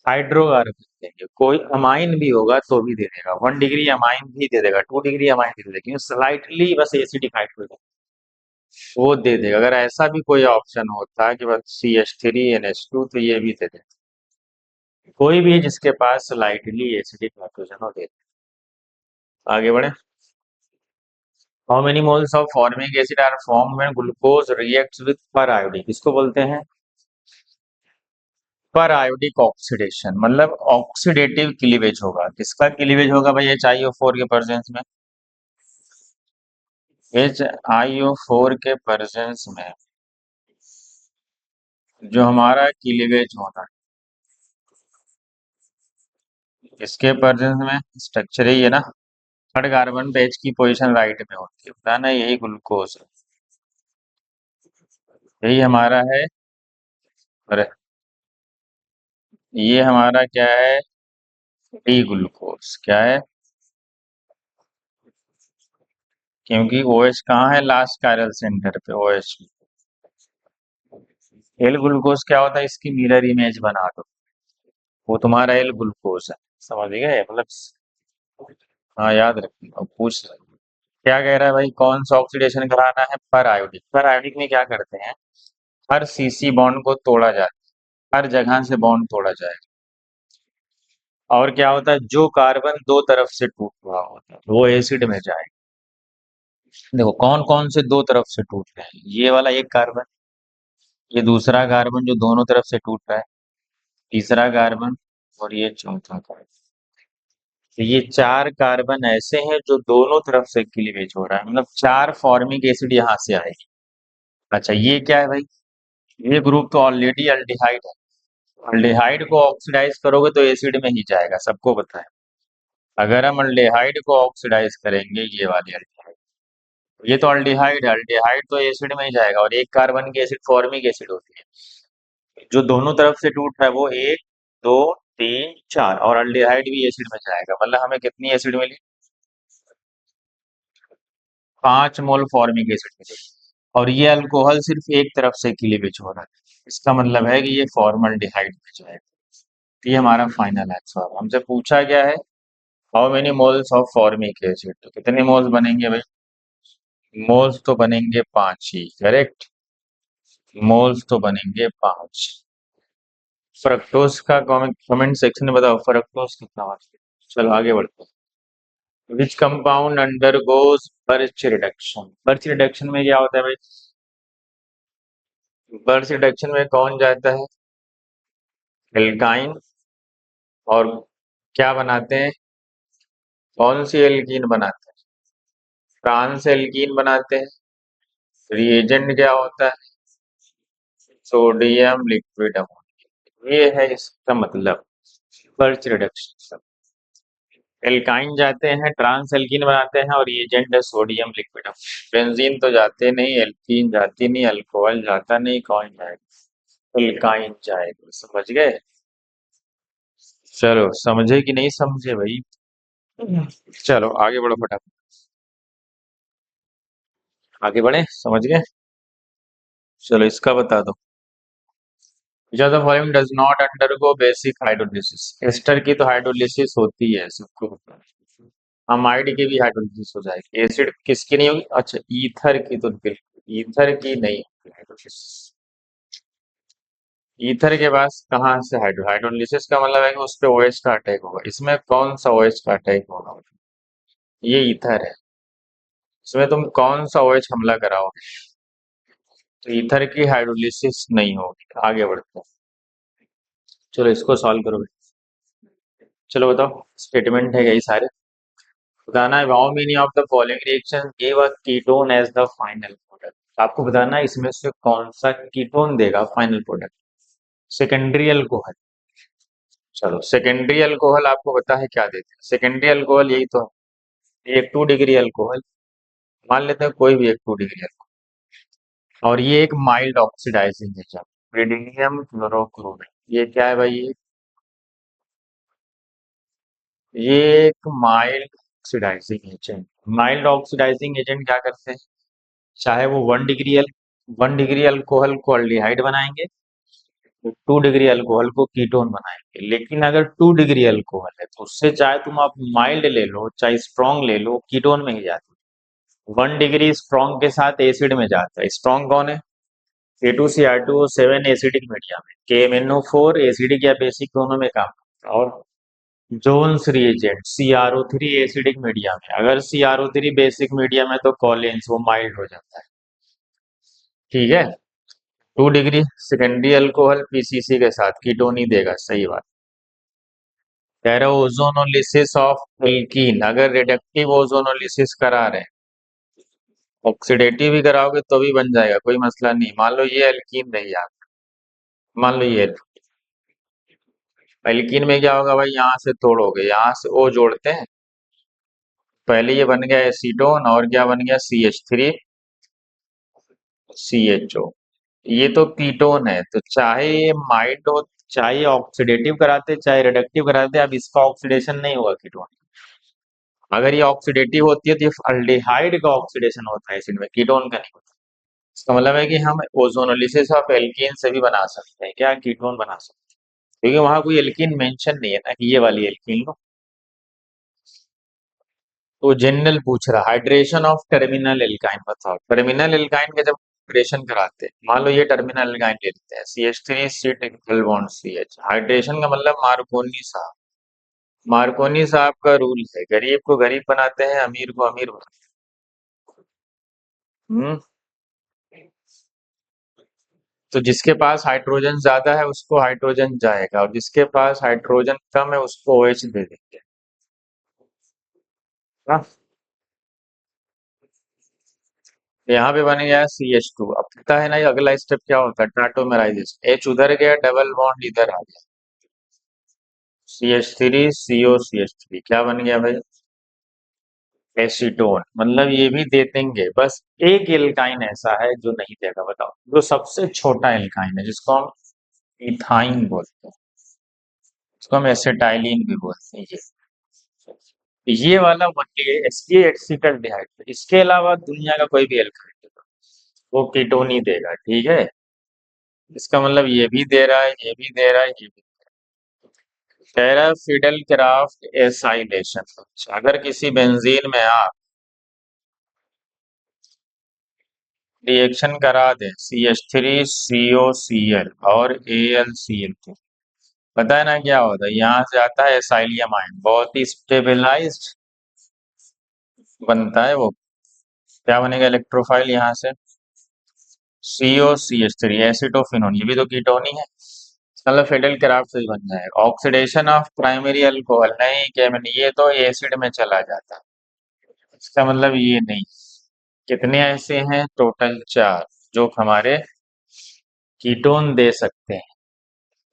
हाइड्रोकार्बन देंगे। कोई अमाइन भी होगा तो भी दे देगा, 1 डिग्री अमाइन भी दे देगा, 2 डिग्री अमाइन भी दे देगा, क्योंकि स्लाइटली बस एसिडिक हाइड्रोजन वो दे देगा। अगर ऐसा भी कोई ऑप्शन होता कि बस CH3NH2 तो ये भी दे देगा। कोई भी जिसके पास स्लाइटली एसिडिक नाइट्रोजन हो दे। आगे बढ़े, how many moles of formic acid are form when glucose reacts with per iodine, किसको बोलते हैं, पर आयोडिक ऑक्सीडेशन, मतलब ऑक्सीडेटिव क्लीवेज होगा। किसका क्लीवेज होगा भाई, HiO4 के प्रेजेंस में, HiO4 के प्रेजेंस में जो हमारा क्लीवेज होना इसके प्रेजेंस में स्ट्रक्चर ही है ना, थर्ड कार्बन पे H की पोजीशन राइट में होती है, पता ना, यही ग्लूकोज है, यही हमारा है। अरे ये हमारा क्या है, डी ग्लूकोज क्या है, क्योंकि OH कहाँ है, लास्ट कायरल सेंटर पे OH। एल ग्लूकोज क्या होता है, इसकी मिरर इमेज बना दो, वो तुम्हारा एल ग्लूकोज है, समझ गए मतलब। हाँ याद रखिए, अब पूछ रहे हैं। क्या कह रहा है भाई, कौन सा ऑक्सीडेशन कराना है, पर आयोडिक। पर आयोडिक में क्या करते हैं, हर सीसी बॉन्ड को तोड़ा जाता है, हर जगह से बॉन्ड तोड़ा जाएगा। और क्या होता है, जो कार्बन दो तरफ से टूट रहा होता है वो एसिड में जाएगा। देखो कौन कौन से दो तरफ से टूट रहे हैं, ये वाला एक कार्बन, ये दूसरा कार्बन जो दोनों तरफ से टूट रहा है, तीसरा कार्बन, और ये चौथा कार्बन। तो ये चार कार्बन ऐसे हैं जो दोनों तरफ से क्लीवेज हो रहा है, मतलब चार फॉर्मिक एसिड यहाँ से आएगी। अच्छा ये क्या है भाई, ये ग्रुप तो ऑलरेडी अल्डिहाइड है, अल्डिहाइड को ऑक्सीडाइज करोगे तो एसिड में ही जाएगा, सबको पता है। अगर हम अल्डिहाइड को ऑक्सीडाइज करेंगे, ये वाली अल्डिहाइड, ये तो अल्डिहाइड है, अल्डिहाइड तो एसिड में ही जाएगा, और एक कार्बन की एसिड फॉर्मिक एसिड होती है, जो दोनों तरफ से टूट रहा है वो एक, दो, तीन, चार, और अल्डिहाइड भी एसिड में जाएगा, मतलब हमें कितनी एसिड मिली, 5 मोल फॉर्मिक एसिड मिली। और ये अल्कोहल सिर्फ एक तरफ से क्लीवेज हो रहा है, इसका मतलब है कि ये फॉर्मल्डिहाइड में जाएगा। ये हमारा फाइनल आंसर, हमसे पूछा गया है how many moles of formic acid, तो कितने मोल्स बनेंगे भाई, मोल्स तो बनेंगे 5 ही, करेक्ट, मोल्स तो बनेंगे 5। फ्रक्टोज का कमेंट सेक्शन में बताओ, फ्रक्टोज कितना होता है। चलो आगे बढ़ते हैं, which compound undergoes birch reduction. Birch reduction में क्या होता है भाई, बर्च रिडक्शन में कौन जाता है, एल्काइन, और क्या बनाते हैं, कौन सी एल्कीन बनाते हैं, ट्रांस एल्कीन बनाते हैं। रिएजेंट क्या होता है, सोडियम लिक्विड अमोनिया, ये है इसका मतलब बर्च रिडक्शन। एल्काइन जाते हैं, ट्रांस एल्कीन बनाते हैं, और एजेंट है सोडियम लिक्विड अमोनिया। बेंजीन तो जाते नहीं, एल्कीन जाती नहीं, अल्कोहल जाता नहीं, कौन जाएगा, एल्काइन जाएगा, समझ गए। चलो समझे कि नहीं समझे भाई, चलो आगे बढ़ो फटाफट, आगे बढ़े, समझ गए। चलो इसका बता दो, which of the following does not undergo basic hydrolysis। Ester की तो हाइड्रोलिसिस होती है, सबको पता है, अमाइड की भी हाइड्रोलिसिस हो जाएगी, एसिड किसकी नहीं होगी, अच्छा ईथर की तो बिल्कुल, ईथर की नहीं होगी हाइड्रोलिसिस। ईथर के पास कहाँ से हाइड्रोलिसिस का मतलब है कि उस पे OH का अटैक होगा, इसमें कौन सा OH का अटैक होगा, ये ईथर है, इसमें तुम कौन सा OH हमला कराओगे, तो ईथर की हाइड्रोलिसिस नहीं होगी। आगे बढ़ते हैं, चलो इसको सॉल्व करो। चलो बताओ, स्टेटमेंट है यही सारे, बताना है how many of the following reaction give a ketone as the final product. आपको बताना है इसमें से कौन सा कीटोन देगा फाइनल प्रोडक्ट, सेकेंडरी अल्कोहल। चलो सेकेंडरी अल्कोहल आपको पता है क्या देते हैं, सेकेंडरी अल्कोहल यही तो है, एक 2 डिग्री अल्कोहल, मान लेते हैं कोई भी एक 2 डिग्री अल्कोहल, और ये एक mild oxidizing agent, pyridinium chlorochromate. ये क्या है भाई, ये एक mild oxidizing agent. Mild oxidizing agent क्या करते हैं, चाहे वो 1 डिग्री अल्कोहल को अल्डिहाइड बनाएंगे, तो 2 डिग्री अल्कोहल को कीटोन बनाएंगे, लेकिन अगर 2 डिग्री अल्कोहल है तो उससे चाहे तुम आप माइल्ड ले लो चाहे स्ट्रॉन्ग ले लो, कीटोन में ही जाती है। 1 डिग्री स्ट्रॉन्ग के साथ एसिड में जाता है, स्ट्रॉन्ग कौन है, K2Cr2O7 एसिडिक मीडियम है, KMnO4 एसिडिक या बेसिक दोनों में काम करता है। और Jones reagent CrO3 acidic medium है, अगर CrO3 बेसिक मीडियम है तो कॉलिन्स वो माइल्ड हो जाता है, ठीक है। 2 डिग्री सेकेंडरी अल्कोहल पीसीसी के साथ कीटोन ही देगा, सही बात। कह रहे हो ओजोनोलिसिस ऑफ एल्कीन, अगर रिडक्टिव ओजोनोलिसिस करा रहे हैं, ऑक्सीडेटिव भी कराओगे तो भी बन जाएगा, कोई मसला नहीं। मान लो ये एल्कीन नहीं, आप मान लो ये एल्कीन में क्या होगा भाई, यहाँ से तोड़ोगे, यहाँ से ओ जोड़ते हैं, पहले ये बन गया एसीटोन और क्या बन गया, CH3CHO। ये तो कीटोन है, तो चाहे ये माइल्ड हो, चाहे ऑक्सीडेटिव कराते चाहे रिडक्टिव कराते, अब इसका ऑक्सीडेशन नहीं होगा कीटोन। अगर ये ऑक्सीडेटिव होती है तो ये अल्डिहाइड का ऑक्सीडेशन होता है एसिड में, कीटोन का नहीं होता। इसका मतलब है कि हम ओजोनोलिसिस ऑफ एल्कीन से भी बना सकते हैं क्या, कीटोन बना सकते हैं, क्योंकि वहां कोई एल्कीन मेंशन नहीं है ना कि ये वाली एल्कीन लो। तो जनरल पूछ रहा, हाइड्रेशन ऑफ टर्मिनल एल्काइन बताओ। टर्मिनल एल्काइन का जब हाइड्रेशन कराते हैं, मान लो ये टर्मिनल एल्काइन ले लेते हैं, CH3 C triple bond CH। Hydration का मतलब मार्कोनी साहब, मार्कोनी साहब का रूल है, गरीब को गरीब बनाते हैं, अमीर को अमीर बनाते हैं। तो जिसके पास हाइड्रोजन ज्यादा है उसको हाइड्रोजन जाएगा, और जिसके पास हाइड्रोजन कम है उसको OH दे देंगे ना। यहाँ पे बन गया CH2। अब पता है ना ये अगला स्टेप क्या होता है, टाटोमेराइजेशन। H उधर गया, डबल बॉन्ड इधर आ गया, CH3CO CH3 क्या बन गया भाई, एसीटोन। मतलब ये भी दे देंगे, बस एक एल्काइन ऐसा है जो नहीं देगा, बताओ जो सबसे छोटा एल्काइन है, जिसको हम इथाइन बोलते हैं, जिसको हम एसिटाइलिन भी बोलते हैं। ये वाला वनली है एसिटेट, इसके अलावा दुनिया का कोई भी एल्काइन देगा वो कीटोन ही देगा, ठीक है। इसका मतलब ये भी दे रहा है, ये भी दे रहा है, ये भी। कह रहा है फिडेल क्राफ्ट एसाइलेशन, अगर किसी बेंजीन में आप रिएक्शन करा दें CH3COCl और AlCl2, पता है ना क्या होता है, यहाँ से आता है एसाइलियम आयन, बहुत ही स्टेबलाइज्ड बनता है वो। क्या बनेगा, इलेक्ट्रोफाइल यहाँ से COCH3 एसिटोफिनोन, ये भी तो कीटोन ही है, मतलब फिडेल क्राफ्ट से ही बन जाएगा। ऑक्सीडेशन ऑफ प्राइमरी अल्कोहल, नहीं क्या मैंने, ये तो एसिड में चला जाता है, इसका मतलब ये नहीं। कितने ऐसे हैं, टोटल 4 जो हमारे कीटोन दे सकते हैं।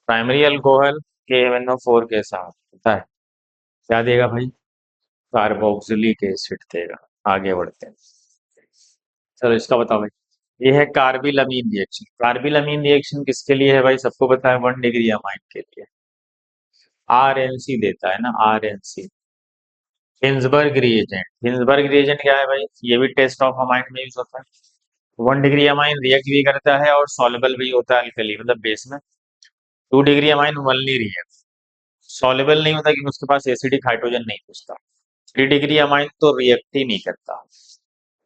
प्राइमरी अल्कोहल KMnO4 के साथ होता है, क्या देगा भाई, कार्बोक्सिलिक एसिड देगा। आगे बढ़ते हैं, चलो इसका बताओ भाई। ये है कार्बिलमीन रिएक्शन। कार्बिलमीन रिएक्शन किसके लिए है भाई, सबको पता है, 1 डिग्री अमाइन के लिए। RNC देता है ना, RNC, Hinsberg reagent. Hinsberg reagent क्या है भाई, ये भी टेस्ट ऑफ अमाइन में यूज होता है। 1 डिग्री अमाइन रिएक्ट भी करता है और सॉल्युबल भी होता है अल्कली, मतलब बेस में। 2 degree amine only react, soluble नहीं होता क्योंकि उसके पास एसिडिक हाइड्रोजन नहीं घुसता। 3 डिग्री अमाइन तो रिएक्ट ही नहीं करता।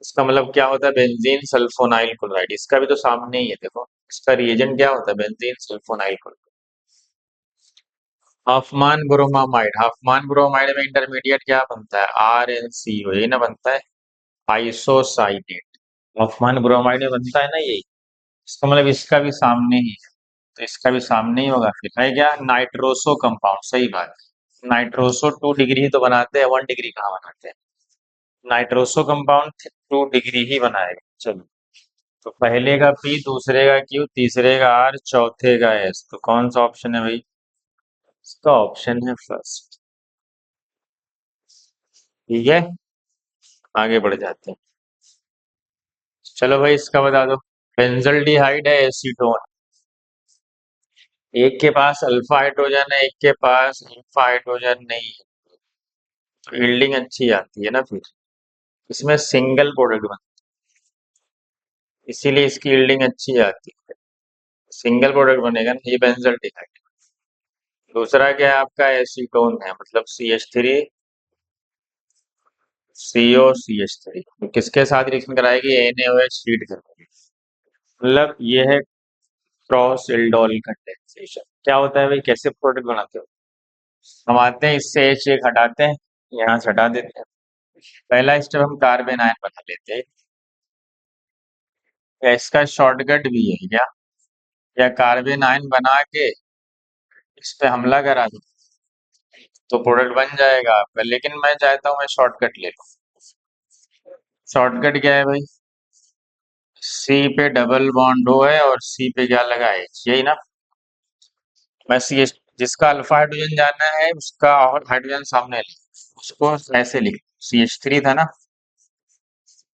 इसका मतलब क्या होता है, बेंजीन सल्फोनाइल क्लोराइड, इसका भी तो सामने ही है देखो, इसका रिएजेंट क्या होता है, benzene sulfonyl chloride. Hofmann bromamide, Hofmann bromide में इंटरमीडिएट क्या बनता है, RnCO, ये ना बनता है आइसोसाइनेट। हॉफमान ब्रोमाइड में बनता है ना ये, इसका मतलब इसका भी सामने ही है, तो इसका भी सामने ही होगा, फिर है क्या, नाइट्रोसो कंपाउंड, सही बात। नाइट्रोसो 2 डिग्री ही तो बनाते हैं, 1 डिग्री कहाँ बनाते हैं। नाइट्रोसो कंपाउंड 2 डिग्री ही बनाएगा। चलो, तो पहले का P, दूसरे का Q, तीसरे का R, चौथे का S, तो कौन सा ऑप्शन है भाई, इसका ऑप्शन है फर्स्ट, ठीक है। आगे बढ़ जाते हैं, चलो भाई इसका बता दो। बेंजल्डिहाइड है एसीटोन, एक के पास अल्फा हाइड्रोजन है, एक के पास अल्फा हाइड्रोजन नहीं है, तो यील्डिंग अच्छी आती है ना, फिर इसमें सिंगल प्रोडक्ट बनता है, इसीलिए इसकी यील्डिंग अच्छी आती है, सिंगल प्रोडक्ट बनेगा ना, ये बेंजल्डिहाइड। दूसरा क्या है आपका, एसीटोन है, मतलब CH3COCH3, तो किसके साथ रिएक्शन कराएगी, NaOH हीट करेगी, मतलब ये है क्रॉस एल्डोल कंडेंसेशन। क्या होता है भाई, कैसे प्रोडक्ट बनाते हो, हम आते हैं इससे H एक हटाते हैं, यहाँ से हटा देते हैं, पहला स्टेप हम कार्बन आयन बना लेते हैं, या इसका शॉर्टकट भी है क्या, या कार्बन आयन बना के इस पे हमला करा दो तो प्रोडक्ट बन जाएगा आपका, लेकिन मैं चाहता हूँ मैं शॉर्टकट ले लूँ। शॉर्टकट क्या है भाई, C पे डबल बॉन्ड O है और C पे क्या लगा है, यही ना। मैं जिसका अल्फा हाइड्रोजन जानना है उसका और हाइड्रोजन सामने लिख, उसको ऐसे लिख, CH3 था ना,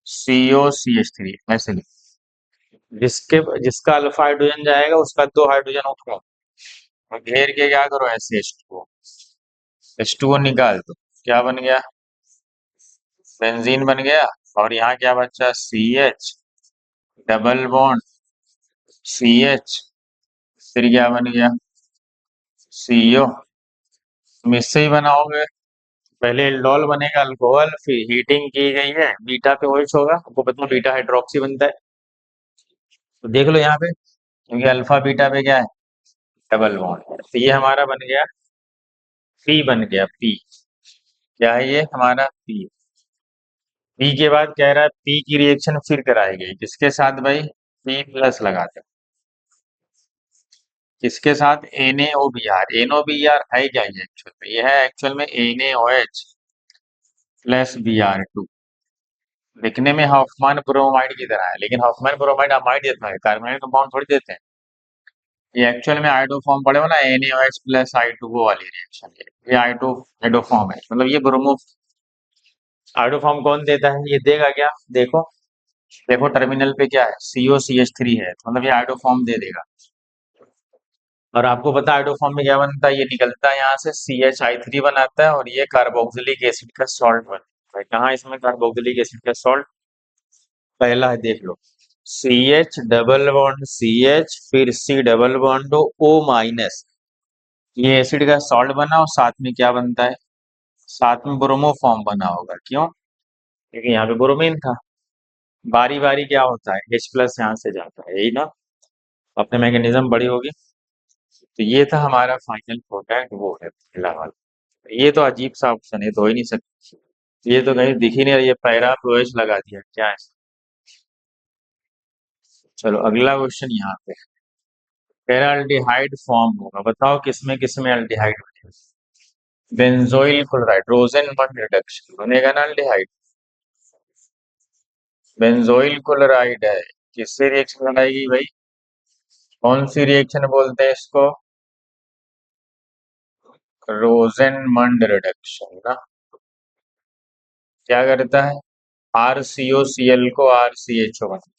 COCH3 ऐसे लिख। जिसके जिसका अल्फा हाइड्रोजन जाएगा उसका दो हाइड्रोजन उठाओ और घेर के क्या करो, ऐसे H2O निकाल दो। क्या बन गया? बेंजीन बन गया। और यहाँ क्या बचा? CH डबल बॉन्ड CH, फिर क्या बन गया? CO। तुम इससे ही बनाओगे। पहले एल्डोल बनेगा अल्कोहल, फिर हीटिंग की गई है, बीटा पे OH होगा, आपको पता है बीटा हाइड्रोक्सी बनता है। तो देख लो यहाँ पे, क्योंकि अल्फा बीटा पे क्या है? Double bond. तो ये हमारा बन गया पी, बन गया पी। क्या है ये हमारा? पी। पी के बाद कह रहा है पी की रिएक्शन फिर कराई गई किसके साथ भाई? पी प्लस लगाते हैं। किसके साथ? NaOBr। NaOBr है क्या ये एक्चुअल में? ये है एक्चुअल में NaOH प्लस Br2। दिखने में हॉफमैन ब्रोमाइड की तरह है, लेकिन हॉफमैन ब्रोमाइड अमाइड देता है, कार्बोनाइल कंपाउंड थोड़ी देते हैं। ये एक्चुअल में आइडो फॉर्म पड़े हो ना, NaOH प्लस I2O वाली रिएक्शन। ये आइडो आइडो फॉर्म है, मतलब ये ब्रोमो आइडो फॉर्म कौन देता है? ये देगा क्या? देखो, देखो टर्मिनल पे क्या है? COCH3 है, तो मतलब ये आइडो फॉर्म दे देगा। और आपको पता है आइडो फॉर्म में क्या बनता है? ये निकलता है यहाँ से CHI3 बनाता है, और ये कार्बोक्सिलिक एसिड का सॉल्ट बनता है। कहाँ इसमें कार्बोक्सिलिक एसिड का सॉल्ट? पहला है, देख लो, CH डबल बॉन्ड CH, फिर C double bond O minus. ये एसिड का सॉल्ट बना, और साथ में क्या बनता है? साथ में ब्रोमो फॉर्म बना होगा। क्यों? क्योंकि यहाँ पे ब्रोमीन था। बारी बारी क्या होता है? H प्लस यहाँ से जाता है, यही ना? अपने मैकेनिज्म बड़ी होगी। तो ये था हमारा फाइनल प्रोडक्ट, वो है पहला वाला। ये तो अजीब सा ऑप्शन है, तो हो ही नहीं सकती। ये तो कहीं दिख ही नहीं रहा, ये पैरा पे OH लगा दिया क्या है? चलो अगला क्वेश्चन यहाँ पे, पैरा अल्डिहाइड फॉर्म होगा, बताओ किसमें किसमें अल्डिहाइड बनेगा? बेंजोइल क्लोराइड, रोजेनबर्ग रिडक्शन बनेगा ना अल्डिहाइड। बेंजोइल क्लोराइड है, किससे रिएक्शन बनाएगी भाई? कौन सी रिएक्शन बोलते हैं इसको? रोजेनमंड रिडक्शन ना। क्या करता है? RCOCl को RCHO बना।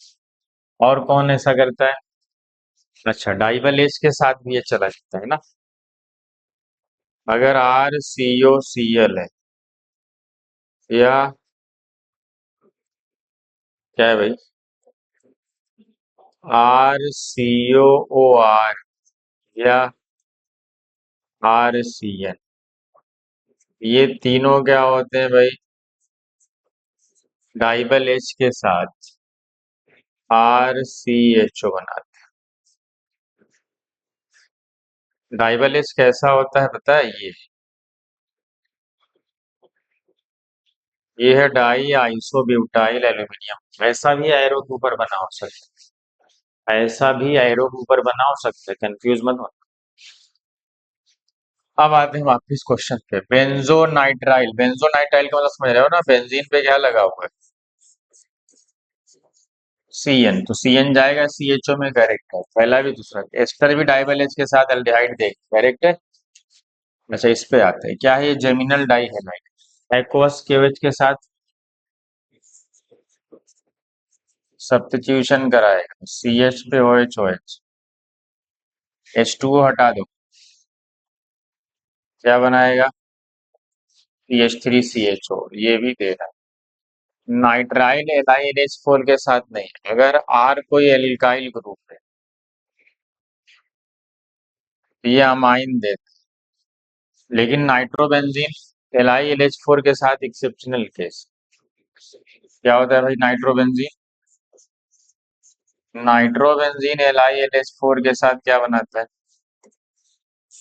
और कौन ऐसा करता है? अच्छा, डाइबल एच के साथ भी ये चला जाता है ना। अगर RCOCl है, या क्या है भाई? RCOOR या RCN, ये तीनों क्या होते हैं भाई? डाइबल एच के साथ RCHO बनाते हैं। डाइबल एच कैसा होता है पता है? ये है डाई आइसोब्यूटाइल एल्यूमिनियम। ऐसा भी एरो के ऊपर बना हो सकता है, ऐसा भी एरो के ऊपर बना हो सकता है, कंफ्यूज मत हो। अब आते हैं वापिस क्वेश्चन पे। बेंजोनाइट्राइल, बेंजोनाइट्राइल का मतलब समझ रहे हो ना? बेंजीन पे क्या लगा हुआ है? CN, तो CN जाएगा CHO में, करेक्ट है। पहला भी दूसरा एस्टर भी डाइबल एच के साथ एल्डिहाइड देख, करेक्ट है। अच्छा, इस पे आते हैं, क्या है ये? जेमिनल डाई है, एक्वस केवेज के साथ सब्स्टिट्यूशन कराएगा, CH पे OH, H2O हटा दो, क्या बनाएगा? CH3CHO, ये भी दे रहा है। नाइट्राइल एथाइल H4 के साथ नहीं, अगर R कोई एल्काइल ग्रुप है तो ये अमाइन देता है। लेकिन नाइट्रोबेंजीन LiLH4 के साथ एक्सेप्शनल केस। क्या होता है भाई नाइट्रोबेंजीन? नाइट्रोबेंजीन LiLH4 के साथ क्या बनाता है?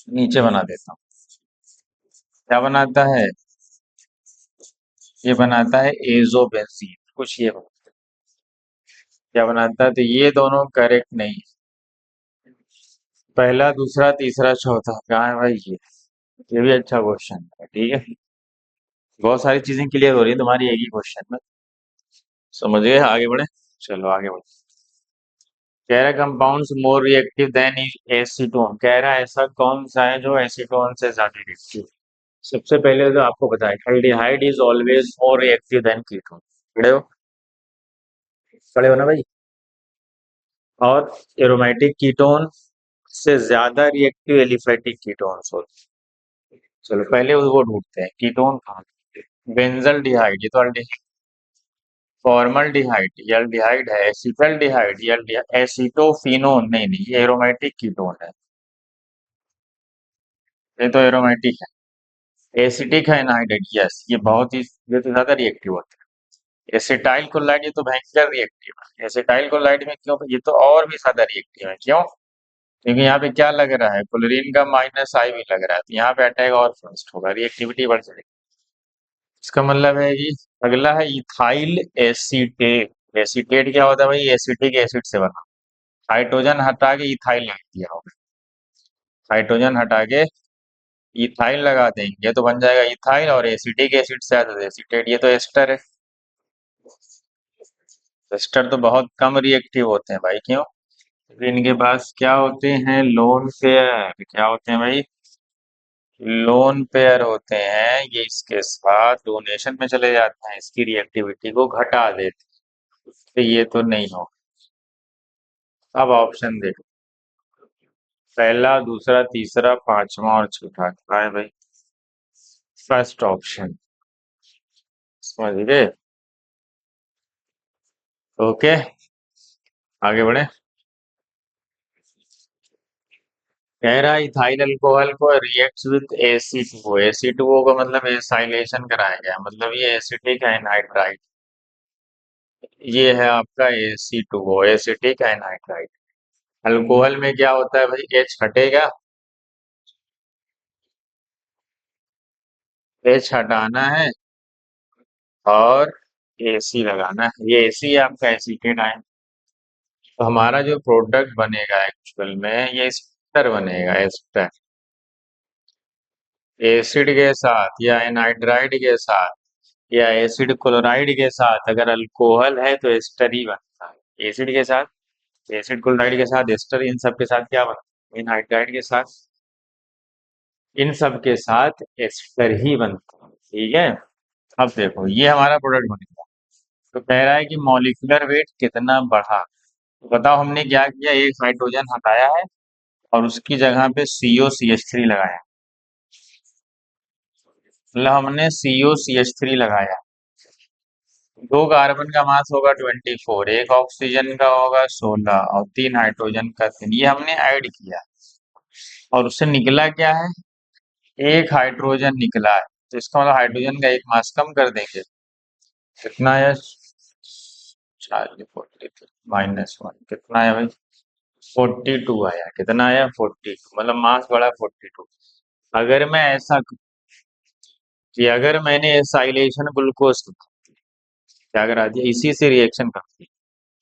नीचे बना देता हूँ, क्या बनाता है? ये बनाता है एजोबेंजीन, कुछ ये बनाता है। क्या बनाता है? तो ये दोनों करेक्ट नहीं है। पहला, दूसरा, तीसरा, चौथा कहाँ है भाई? ये भी अच्छा क्वेश्चन है, ठीक है। बहुत सारी चीजें क्लियर हो रही है तुम्हारी एक ही क्वेश्चन में। समझ गए? आगे बढ़े, चलो आगे बढ़े। कह रहा compounds more reactive than acetone, कह रहा है ऐसा कौन सा है जो एसीटोन से ज्यादा रिएक्टिव। सबसे पहले तो आपको पता है aldehyde is always more reactive than ketone. खड़े हो, खड़े हो ना भाई। और एरोमेटिक कीटोन से ज्यादा रिएक्टिव एलिफेटिक कीटोन्स होते हैं। चलो पहले वो ढूंढते हैं कीटोन कहाँ। बेंजल डिहाइड, ये तो अल्डिहाइड। फॉर्मल्डिहाइड, ये अल्डिहाइड है। एसिटल्डिहाइड, ये एसिटोफिनोन, नहीं नहीं, ये एरोमेटिक कीटोन है। ये तो एरोमेटिक है। एसिटिक है एनहाइड्राइड, यस, ये बहुत ही, ये तो ज्यादा रिएक्टिव होता है। एसिटाइल कोलाइड, ये तो भयंकर रिएक्टिव है। एसिटाइल कोलाइड में क्यों, ये तो और भी ज्यादा रिएक्टिव है। क्यों? क्योंकि यहाँ पे क्या लग रहा है, क्लोरीन का माइनस आई भी लग रहा है, तो यहाँ पे अटैक और फास्ट होगा, रिएक्टिविटी बढ़ जाएगी। इसका मतलब है कि अगला है इथाइल एसीटेट। एसीटेट क्या होता है भाई? एसिटिक एसिड से बना। हाइड्रोजन हटा के इथाइल लगा दिया होगा। हाइड्रोजन हटा के इथाइल लगा देंगे तो बन जाएगा इथाइल, और एसिटिक एसिड से आता है एसीटेट, ये तो एस्टर है। एस्टर तो बहुत कम रिएक्टिव होते हैं भाई। क्यों? क्योंकि इनके पास क्या होते हैं, लोन पेयर। क्या होते हैं भाई? लोन पेयर होते हैं। ये इसके साथ डोनेशन में चले जाते हैं, इसकी रिएक्टिविटी को घटा देते हैं, तो ये तो नहीं हो। अब ऑप्शन देखो, पहला, दूसरा, तीसरा, पांचवा और छठा, क्या है भाई? First option. समझ गए? ओके, आगे बढ़े। कह रहा है इथाइल अल्कोहल को रिएक्ट्स विद Ac2O। Ac2O का मतलब एसाइलेशन कराया गया, मतलब ये एसिटिक एनहाइड्राइड। ये है आपका Ac2O, एसिटिक एनहाइड्राइड। अल्कोहल में क्या होता है भाई? H हटेगा, H हटाना है और AC लगाना है। ये AC है आपका एसीटेट आयन। तो हमारा जो प्रोडक्ट बनेगा एक्चुअल में, ये एस्टर बनेगा, एस्टर। एसिड के साथ या एनहाइड्राइड के साथ या एसिड क्लोराइड के साथ अगर अल्कोहल है तो एस्टर ही बनता है। एसिड के साथ, एसिड क्लोराइड के साथ एस्टर, इन सब के साथ क्या बनता है? एनहाइड्राइड के साथ, इन सब के साथ एस्टर ही बनता है। ठीक है। अब देखो ये हमारा प्रोडक्ट बनेगा, तो कह रहा है कि मॉलिक्यूलर वेट कितना बढ़ा। तो बताओ हमने क्या किया, एक हाइड्रोजन हटाया है और उसकी जगह पे COCH3 लगाया। मतलब हमने COCH3 लगाया। दो कार्बन का मास होगा 24, एक ऑक्सीजन का होगा 16 और तीन हाइड्रोजन का 3, ये हमने ऐड किया और उससे निकला क्या है? एक हाइड्रोजन निकला है। तो इसका मतलब हाइड्रोजन का एक मास कम कर देंगे। कितना है? 40 -1 कितना है भाई? 42 आया। कितना आया? 42, मतलब मास बढ़ा 42। अगर मैं ऐसा कि अगर मैंने एसाइलेशन ग्लूकोज क्या करा दिया, इसी से रिएक्शन करती है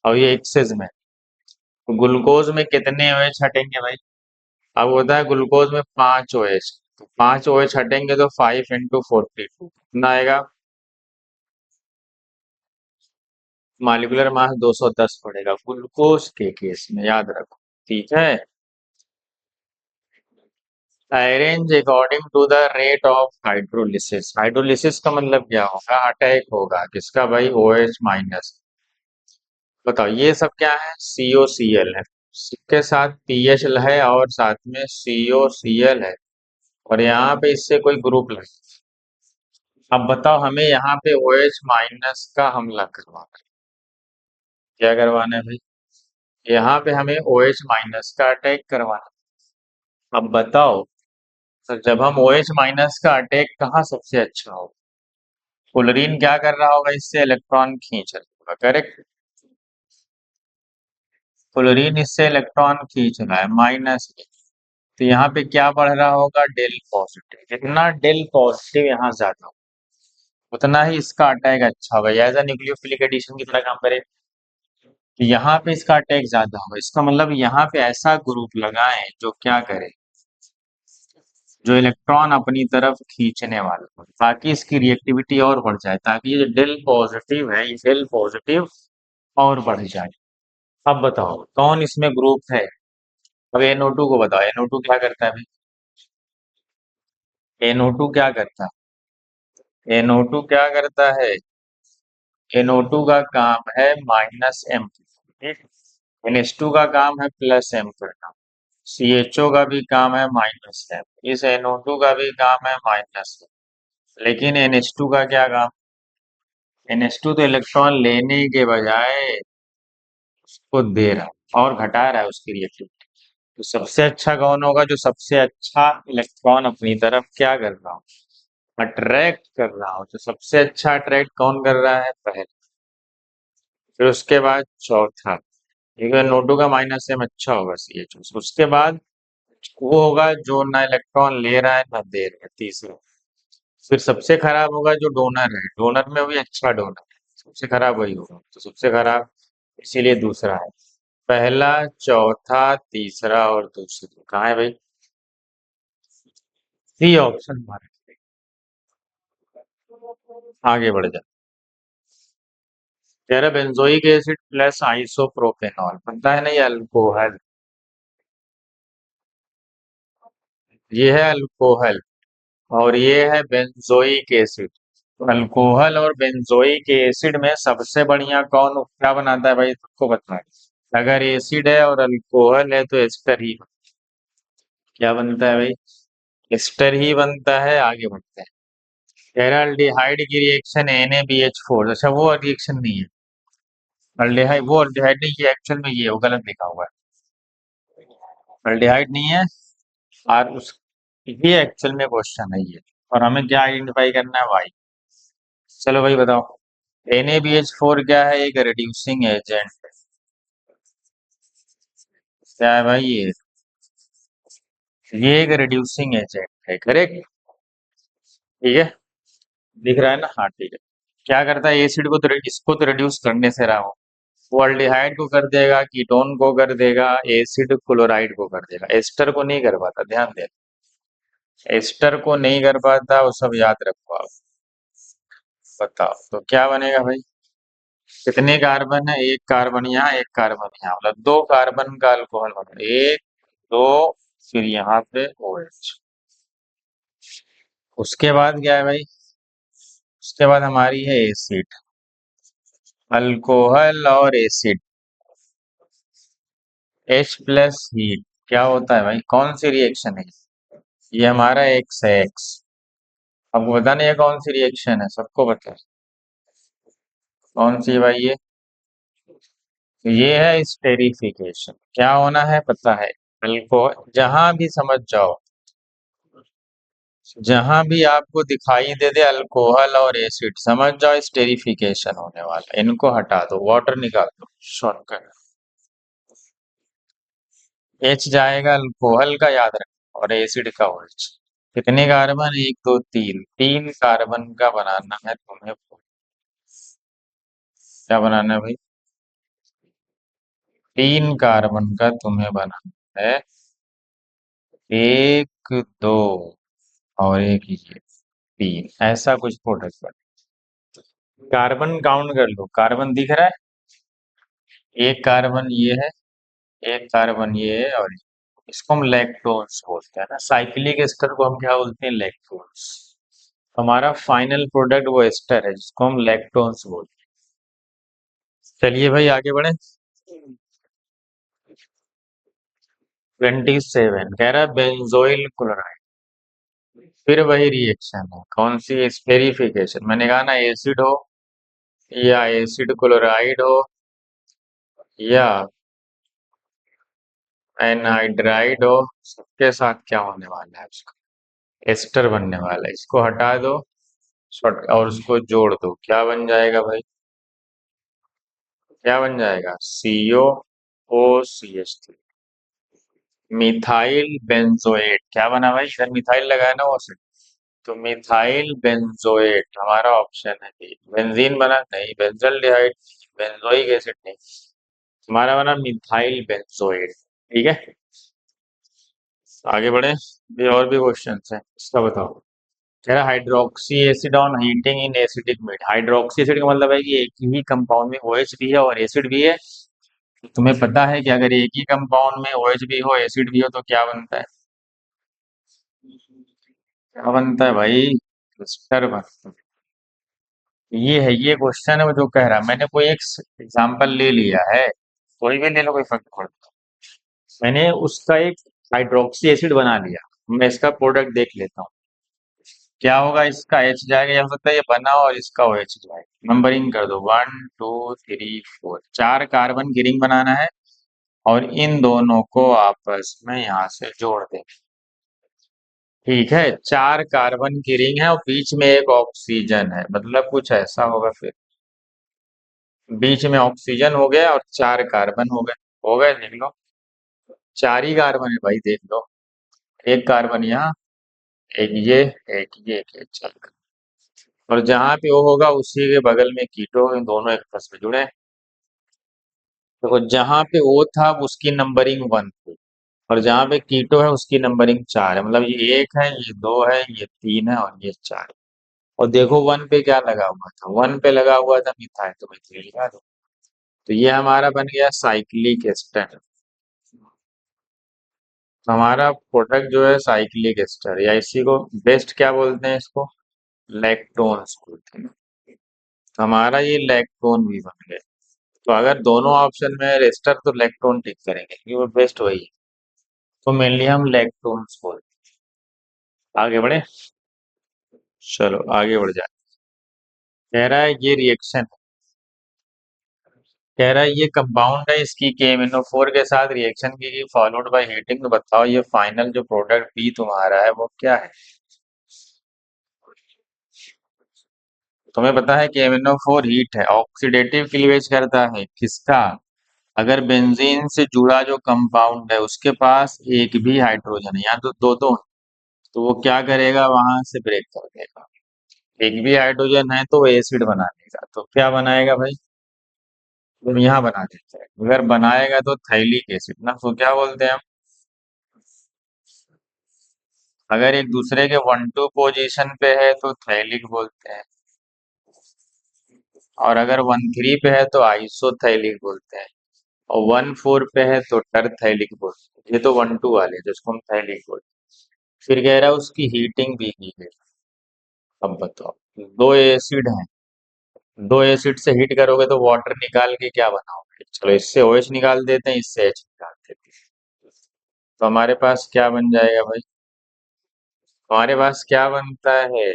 और ये एक्सेस में, तो ग्लूकोज में कितने OH हटेंगे भाई? अब होता है ग्लूकोज में 5 OH, तो 5 OH हटेंगे तो 5 × 42 कितना आएगा? मॉलिक्यूलर मास 210 पड़ेगा ग्लूकोज के केस में, याद रखो। ठीक है। Arrange according to the rate of hydrolysis. Hydrolysis का मतलब क्या होगा? अटैक होगा किसका भाई? OH minus. बताओ ये सब क्या है? COCl है, इसके साथ PH है और साथ में COCl है, और यहाँ पे इससे कोई ग्रुप नहीं। अब बताओ हमें यहाँ पे OH माइनस का हमला करवाना है। क्या करवाना है भाई? यहाँ पे हमें OH माइनस का अटैक करवाना है। अब बताओ, तो जब हम OH माइनस का अटैक कहाँ सबसे अच्छा हो? क्लोरीन क्या कर रहा होगा? इससे इलेक्ट्रॉन खींच रहा होगा, करेक्ट। क्लोरीन इससे इलेक्ट्रॉन खींच रहा है माइनस, तो यहाँ पे क्या बढ़ रहा होगा? Del positive. जितना डेल पॉजिटिव यहाँ ज्यादा हो, उतना ही इसका अटैक अच्छा होगा। एज अ न्यूक्लियोफिलिक एडिशन की तरह काम करे, तो यहाँ पे इसका अटैक ज्यादा होगा। इसका मतलब यहाँ पे ऐसा ग्रुप लगाएं जो क्या करे, जो इलेक्ट्रॉन अपनी तरफ खींचने वाला हो, ताकि इसकी रिएक्टिविटी और बढ़ जाए, ताकि ये जो डेल पॉजिटिव है, ये डेल पॉजिटिव और बढ़ जाए। अब बताओ कौन इसमें ग्रुप है। अब NO2 को बताओ, NO2 क्या करता है भाई? NO2 क्या करता है? NO2 क्या करता है? NO2 का काम है -M, ठीक। NH2 का काम है +M करना। CHO का भी काम है -M। इस NO2 का भी काम है -M। लेकिन NH2 का क्या काम? NH2 तो इलेक्ट्रॉन लेने के बजाय उसको दे रहा है और घटा रहा है उसकी रिएक्टिविटी। तो सबसे अच्छा कौन होगा? जो सबसे अच्छा इलेक्ट्रॉन अपनी तरफ क्या कर रहा हो, अट्रैक्ट कर रहा हो। तो सबसे अच्छा अट्रैक्ट कौन कर रहा है? पहले। फिर उसके बाद चौथा, ठीक है, नोटू का -M अच्छा होगा CH। उसके बाद वो होगा जो ना इलेक्ट्रॉन ले रहा है ना दे रहा है, तीसरा। फिर सबसे खराब होगा जो डोनर है, डोनर में भी अच्छा डोनर है, सबसे खराब वही होगा। तो सबसे खराब इसीलिए दूसरा है। पहला, चौथा, तीसरा और दूसरा कहाँ है भाई? सी ऑप्शन हमारा। आगे बढ़ जा। कह रहा बेंजोइक एसिड प्लस आइसोप्रोपेनॉल, पता है ना ये अल्कोहल। ये है अल्कोहल और ये है बेंजोइक एसिड। तो अल्कोहल और बेंजोइक एसिड में सबसे बढ़िया कौन क्या बनाता है भाई? तुमको पता है। अगर एसिड है और अल्कोहल है तो एस्टर ही क्या बनता है भाई? एस्टर ही बनता है। आगे बढ़ते हैं। कह रहा अल्डिहाइड की रिएक्शन NaBH4। अच्छा वो रिएक्शन नहीं है। अल्डिहाइड वो अल्डिहाइड नहीं, ये एक्चुअल में ये वो गलत लिखा हुआ है। अल्डिहाइड नहीं है। और उस ये एक्चुअल में क्वेश्चन है ये। और हमें क्या आइडेंटिफाई करना है? वाई। चलो भाई बताओ। NaBH4 क्या है? एक रिड्यूसिंग एजेंट। क्या है भाई ये एक रिड्यूसिंग एजेंट है, करेक्ट। ठीक है, दिख रहा है ना? हाँ ठीक है। क्या करता है? एसिड को तो इसको तो रिड्यूस करने से रहा हूँ। वो अल्डिहाइड को कर देगा, कीटोन को कर देगा, एसिड क्लोराइड को कर देगा, एस्टर को नहीं कर पाता। ध्यान दे, एस्टर को नहीं कर पाता, वो सब याद रखो आप। बताओ तो क्या बनेगा भाई? कितने कार्बन है? एक कार्बन यहाँ, एक कार्बन यहाँ, मतलब दो कार्बन का अल्कोहल बनेगा। एक, दो, फिर यहाँ पे OH। उसके बाद क्या है भाई? उसके बाद हमारी है एसिड। अल्कोहल और एसिड, H+ हीट। क्या होता है भाई? कौन सी रिएक्शन है? ये हमारा एक्स है, एक्स। आपको पता नहीं है कौन सी रिएक्शन है? सबको पता है। कौन सी है भाई ये? तो ये है स्टेरिफिकेशन। क्या होना है पता है? अल्कोहल जहां भी समझ जाओ, जहां भी आपको दिखाई दे दे अल्कोहल और एसिड, समझ जाओ स्टेरिफिकेशन होने वाला है। इनको हटा दो, वाटर निकाल दो, शॉर्टकट। H जाएगा अल्कोहल का, याद रखो, और एसिड का OH। कितने कार्बन? एक, दो, तीन। तीन कार्बन का बनाना है तुम्हें। क्या बनाना है भाई? तीन कार्बन का तुम्हें बनाना है। एक, दो और एक ये तीन, ऐसा कुछ प्रोडक्ट बना। कार्बन काउंट कर लो, कार्बन दिख रहा है? एक कार्बन ये है, एक कार्बन ये है, और इसको हम लैक्टोन्स बोलते हैं ना। साइक्लिक एस्टर को हम क्या बोलते हैं? लैक्टोन्स। हमारा फाइनल प्रोडक्ट वो एस्टर है जिसको हम लैक्टोन्स बोलते हैं। चलिए भाई आगे बढ़े। 27 कह रहा है बेंजोइल क्लोराइड। फिर वही रिएक्शन है, कौन सी? स्पेरिफिकेशन। मैंने कहा ना, एसिड हो या एसिड क्लोराइड हो या एनहाइड्राइड हो, सबके साथ क्या होने वाला है? उसका एस्टर बनने वाला है। इसको हटा दो, और उसको जोड़ दो, क्या बन जाएगा भाई? क्या बन जाएगा? COOCH3। Methyl benzoate. क्या बना भाई? इधर मिथाइल लगाया ना वो से। तो मिथाइल बेंजोएट हमारा ऑप्शन है बी। बेंजीन बना नहीं, बेंजल डिहाइड, बेंजोइक एसिड नहीं, हमारा बना मिथाइल बेंजोएट। ठीक है, आगे बढ़े। भी और भी क्वेश्चन है, इसका बताओ। कह रहा hydroxy acid on heating in acidic medium. Hydroxy acid का मतलब है कि एक ही कंपाउंड में OH भी है और एसिड भी है। तुम्हें पता है कि अगर एक ही कंपाउंड में OH भी हो, एसिड भी हो, तो क्या बनता है? क्या बनता है भाई? क्रिस्टल बनता है। ये है, ये क्वेश्चन है वो जो कह रहा है। मैंने कोई एक एग्जांपल ले लिया है, कोई भी ले लो, कोई फर्क नहीं पड़ता। मैंने उसका एक हाइड्रोक्सी एसिड बना लिया, मैं इसका प्रोडक्ट देख लेता हूँ। क्या होगा, इसका H जाएगा, या हो सकता है ये बना हो और इसका OH जाएगा। नंबरिंग कर दो, 1 2 3 4, 4 कार्बन की रिंग बनाना है और इन दोनों को आपस में यहाँ से जोड़ दें। ठीक है, 4 कार्बन की रिंग है और बीच में एक ऑक्सीजन है, मतलब कुछ ऐसा होगा फिर। बीच में ऑक्सीजन हो गया और 4 कार्बन हो गए, देख लो। 4 ही कार्बन है भाई, देख लो। एक कार्बन यहाँ, एक ये, एक ये, एक ये, चल। और जहां पे O होगा उसी के बगल में कीटो, दोनों एक आपस में जुड़े। देखो, जहां पे O था उसकी नंबरिंग 1 थी, और जहां पे कीटो है उसकी नंबरिंग 4 है। मतलब ये 1 है, ये 2 है, ये 3 है और ये 4। और देखो 1 पे क्या लगा हुआ था, 1 पे लगा हुआ था मिथाइल, तो मिथाइल लगा दो। तो ये हमारा बन गया साइक्लिक एस्टर। हमारा प्रोडक्ट जो है साइक्लिक एस्टर, या इसी को बेस्ट क्या बोलते हैं, इसको लैक्टोन्स बोलते हैं। तो हमारा ये लैक्टोन भी बन गया। तो अगर दोनों ऑप्शन में रेस्टर, तो लैक्टोन टिक करेंगे क्योंकि वो बेस्ट वही है। तो मेनली हम लैक्टोन्स बोलते हैं। आगे बढ़े, चलो आगे बढ़ जाए। कह रहा है ये रिएक्शन, कह रहा है ये कंपाउंड है, इसकी KMnO4 के साथ रिएक्शन की फॉलोड बाय हीटिंग। तो बताओ ये फाइनल जो प्रोडक्ट बी तुम्हारा है वो क्या है? तुम्हें पता है KMnO4 हीट है, ऑक्सीडेटिव क्लीवेज करता है किसका? अगर बेंजीन से जुड़ा जो कंपाउंड है उसके पास एक भी हाइड्रोजन है, या तो दो दो, तो वो क्या करेगा, वहां से ब्रेक कर देगा। एक भी हाइड्रोजन है तो वो एसिड बना देगा। तो क्या बनाएगा भाई? तो यहाँ बना देता है। अगर बनाएगा तो थैलिक एसिड ना, तो क्या बोलते हैं हम? अगर एक दूसरे के 1 2 पोजीशन पे है तो थैलिक बोलते हैं, और अगर 1 3 पे है तो आइसोथैलिक बोलते हैं, और 1 4 पे है तो टरथैलिक बोलते हैं। ये तो 1 2 वाले जिसको हम थैलिक बोलते हैं। फिर कह रहा है उसकी हीटिंग भी की है। अब बताओ, दो एसिड हैं, दो एसिड से हीट करोगे तो वाटर निकाल के क्या बनाओगे? चलो इससे OH निकाल देते हैं, इससे H निकाल देते हैं। तो हमारे पास क्या बन जाएगा भाई? हमारे पास क्या बनता है?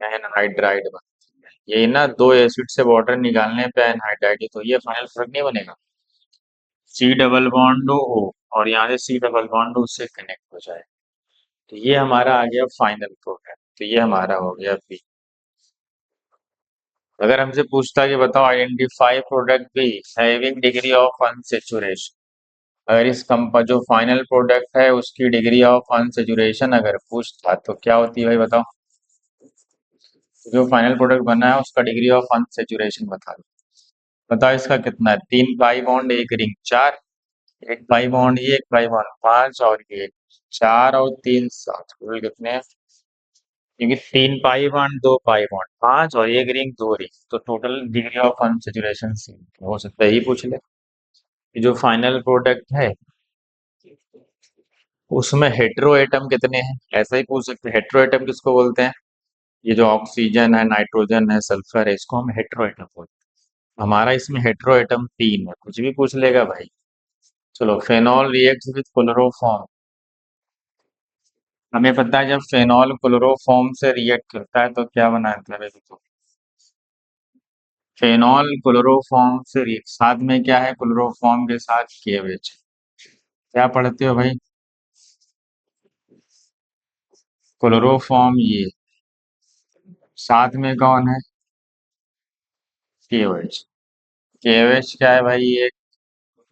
एनहाइड्राइड बनता है। ये ना, दो एसिड से वाटर निकालने पे एनहाइड्राइड, तो ये फाइनल फर्क नहीं बनेगा। C डबल बॉन्ड O, और यहाँ से C डबल बॉन्ड उससे कनेक्ट हो जाए। तो ये हमारा आ गया फाइनल प्रोडक्ट। तो ये हमारा हो गया बी। अगर हमसे पूछता कि बताओ identify product be having degree of unsaturation, अगर इस कंपा जो फाइनल प्रोडक्ट है उसकी डिग्री ऑफ अनसेचुरेशन अगर पूछता तो क्या होती है भाई, बताओ। जो फाइनल प्रोडक्ट बना है उसका डिग्री ऑफ अनसेचुरेशन बता दो। बताओ इसका कितना है, 3 पाई बॉन्ड, एक रिंग 4, एक पाई बॉन्ड ये, एक पाई बॉन्ड 5, और ये 4 और 3 7, टोटल कितने हैं? क्योंकि 3 पाई बॉन्ड 2 पाई बॉन्ड 5, और एक रिंग 2 रिंग, तो टोटल डिग्री ऑफ अनसेचुरेशन हो सकता है, यही पूछ ले कि जो फाइनल प्रोडक्ट है उसमें हेटेरो एटम कितने हैं, ऐसा ही पूछ सकते हैं। हेटेरो एटम किसको बोलते हैं? ये जो ऑक्सीजन है, नाइट्रोजन है, सल्फर है, इसको हम हेटेरो एटम बोलते हैं। हमारा इसमें हेटेरो एटम 3 है, कुछ भी पूछ लेगा भाई। चलो, फेनॉल रिएक्ट्स विद क्लोरोफॉर्म। हमें पता है जब फेनॉल क्लोरोफॉर्म से रिएक्ट करता है तो क्या बनाता है देखो। फेनॉल क्लोरोफॉर्म से साथ में क्या है, क्लोरोफॉर्म के साथ KOH। क्या पढ़ते हो भाई? क्लोरोफॉर्म ये, साथ में कौन है? KOH। KOH क्या है भाई? ये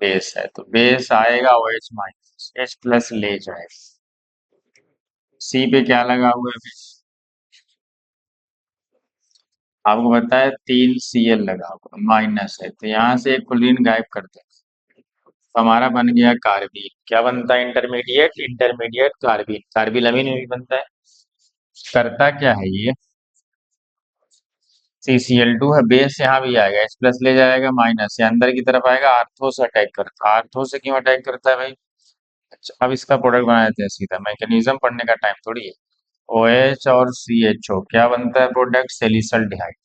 बेस है, तो बेस आएगा OH माइनस, H+ ले जाएगा। C पे क्या लगा हुआ है अभी? आपको पता है 3Cl लगा हुआ, माइनस है, तो यहाँ से एक क्लोरीन गायब कर दे, तो हमारा बन गया कार्बीन। क्या बनता है? Intermediate, intermediate carbene. कार्बिलमिन भी बनता है। करता क्या है ये? CCl2 है, बेस यहाँ भी आएगा, H प्लस ले जाएगा, माइनस या अंदर की तरफ आएगा, आर्थो से अटैक करता है। आर्थो से क्यों अटैक करता है भाई? अच्छा, अब इसका प्रोडक्ट बना देते हैं सीधा, मैकेनिज्म पढ़ने का टाइम थोड़ी है। OH और CHO क्या बनता है प्रोडक्ट? सेलिसल डिहाइड।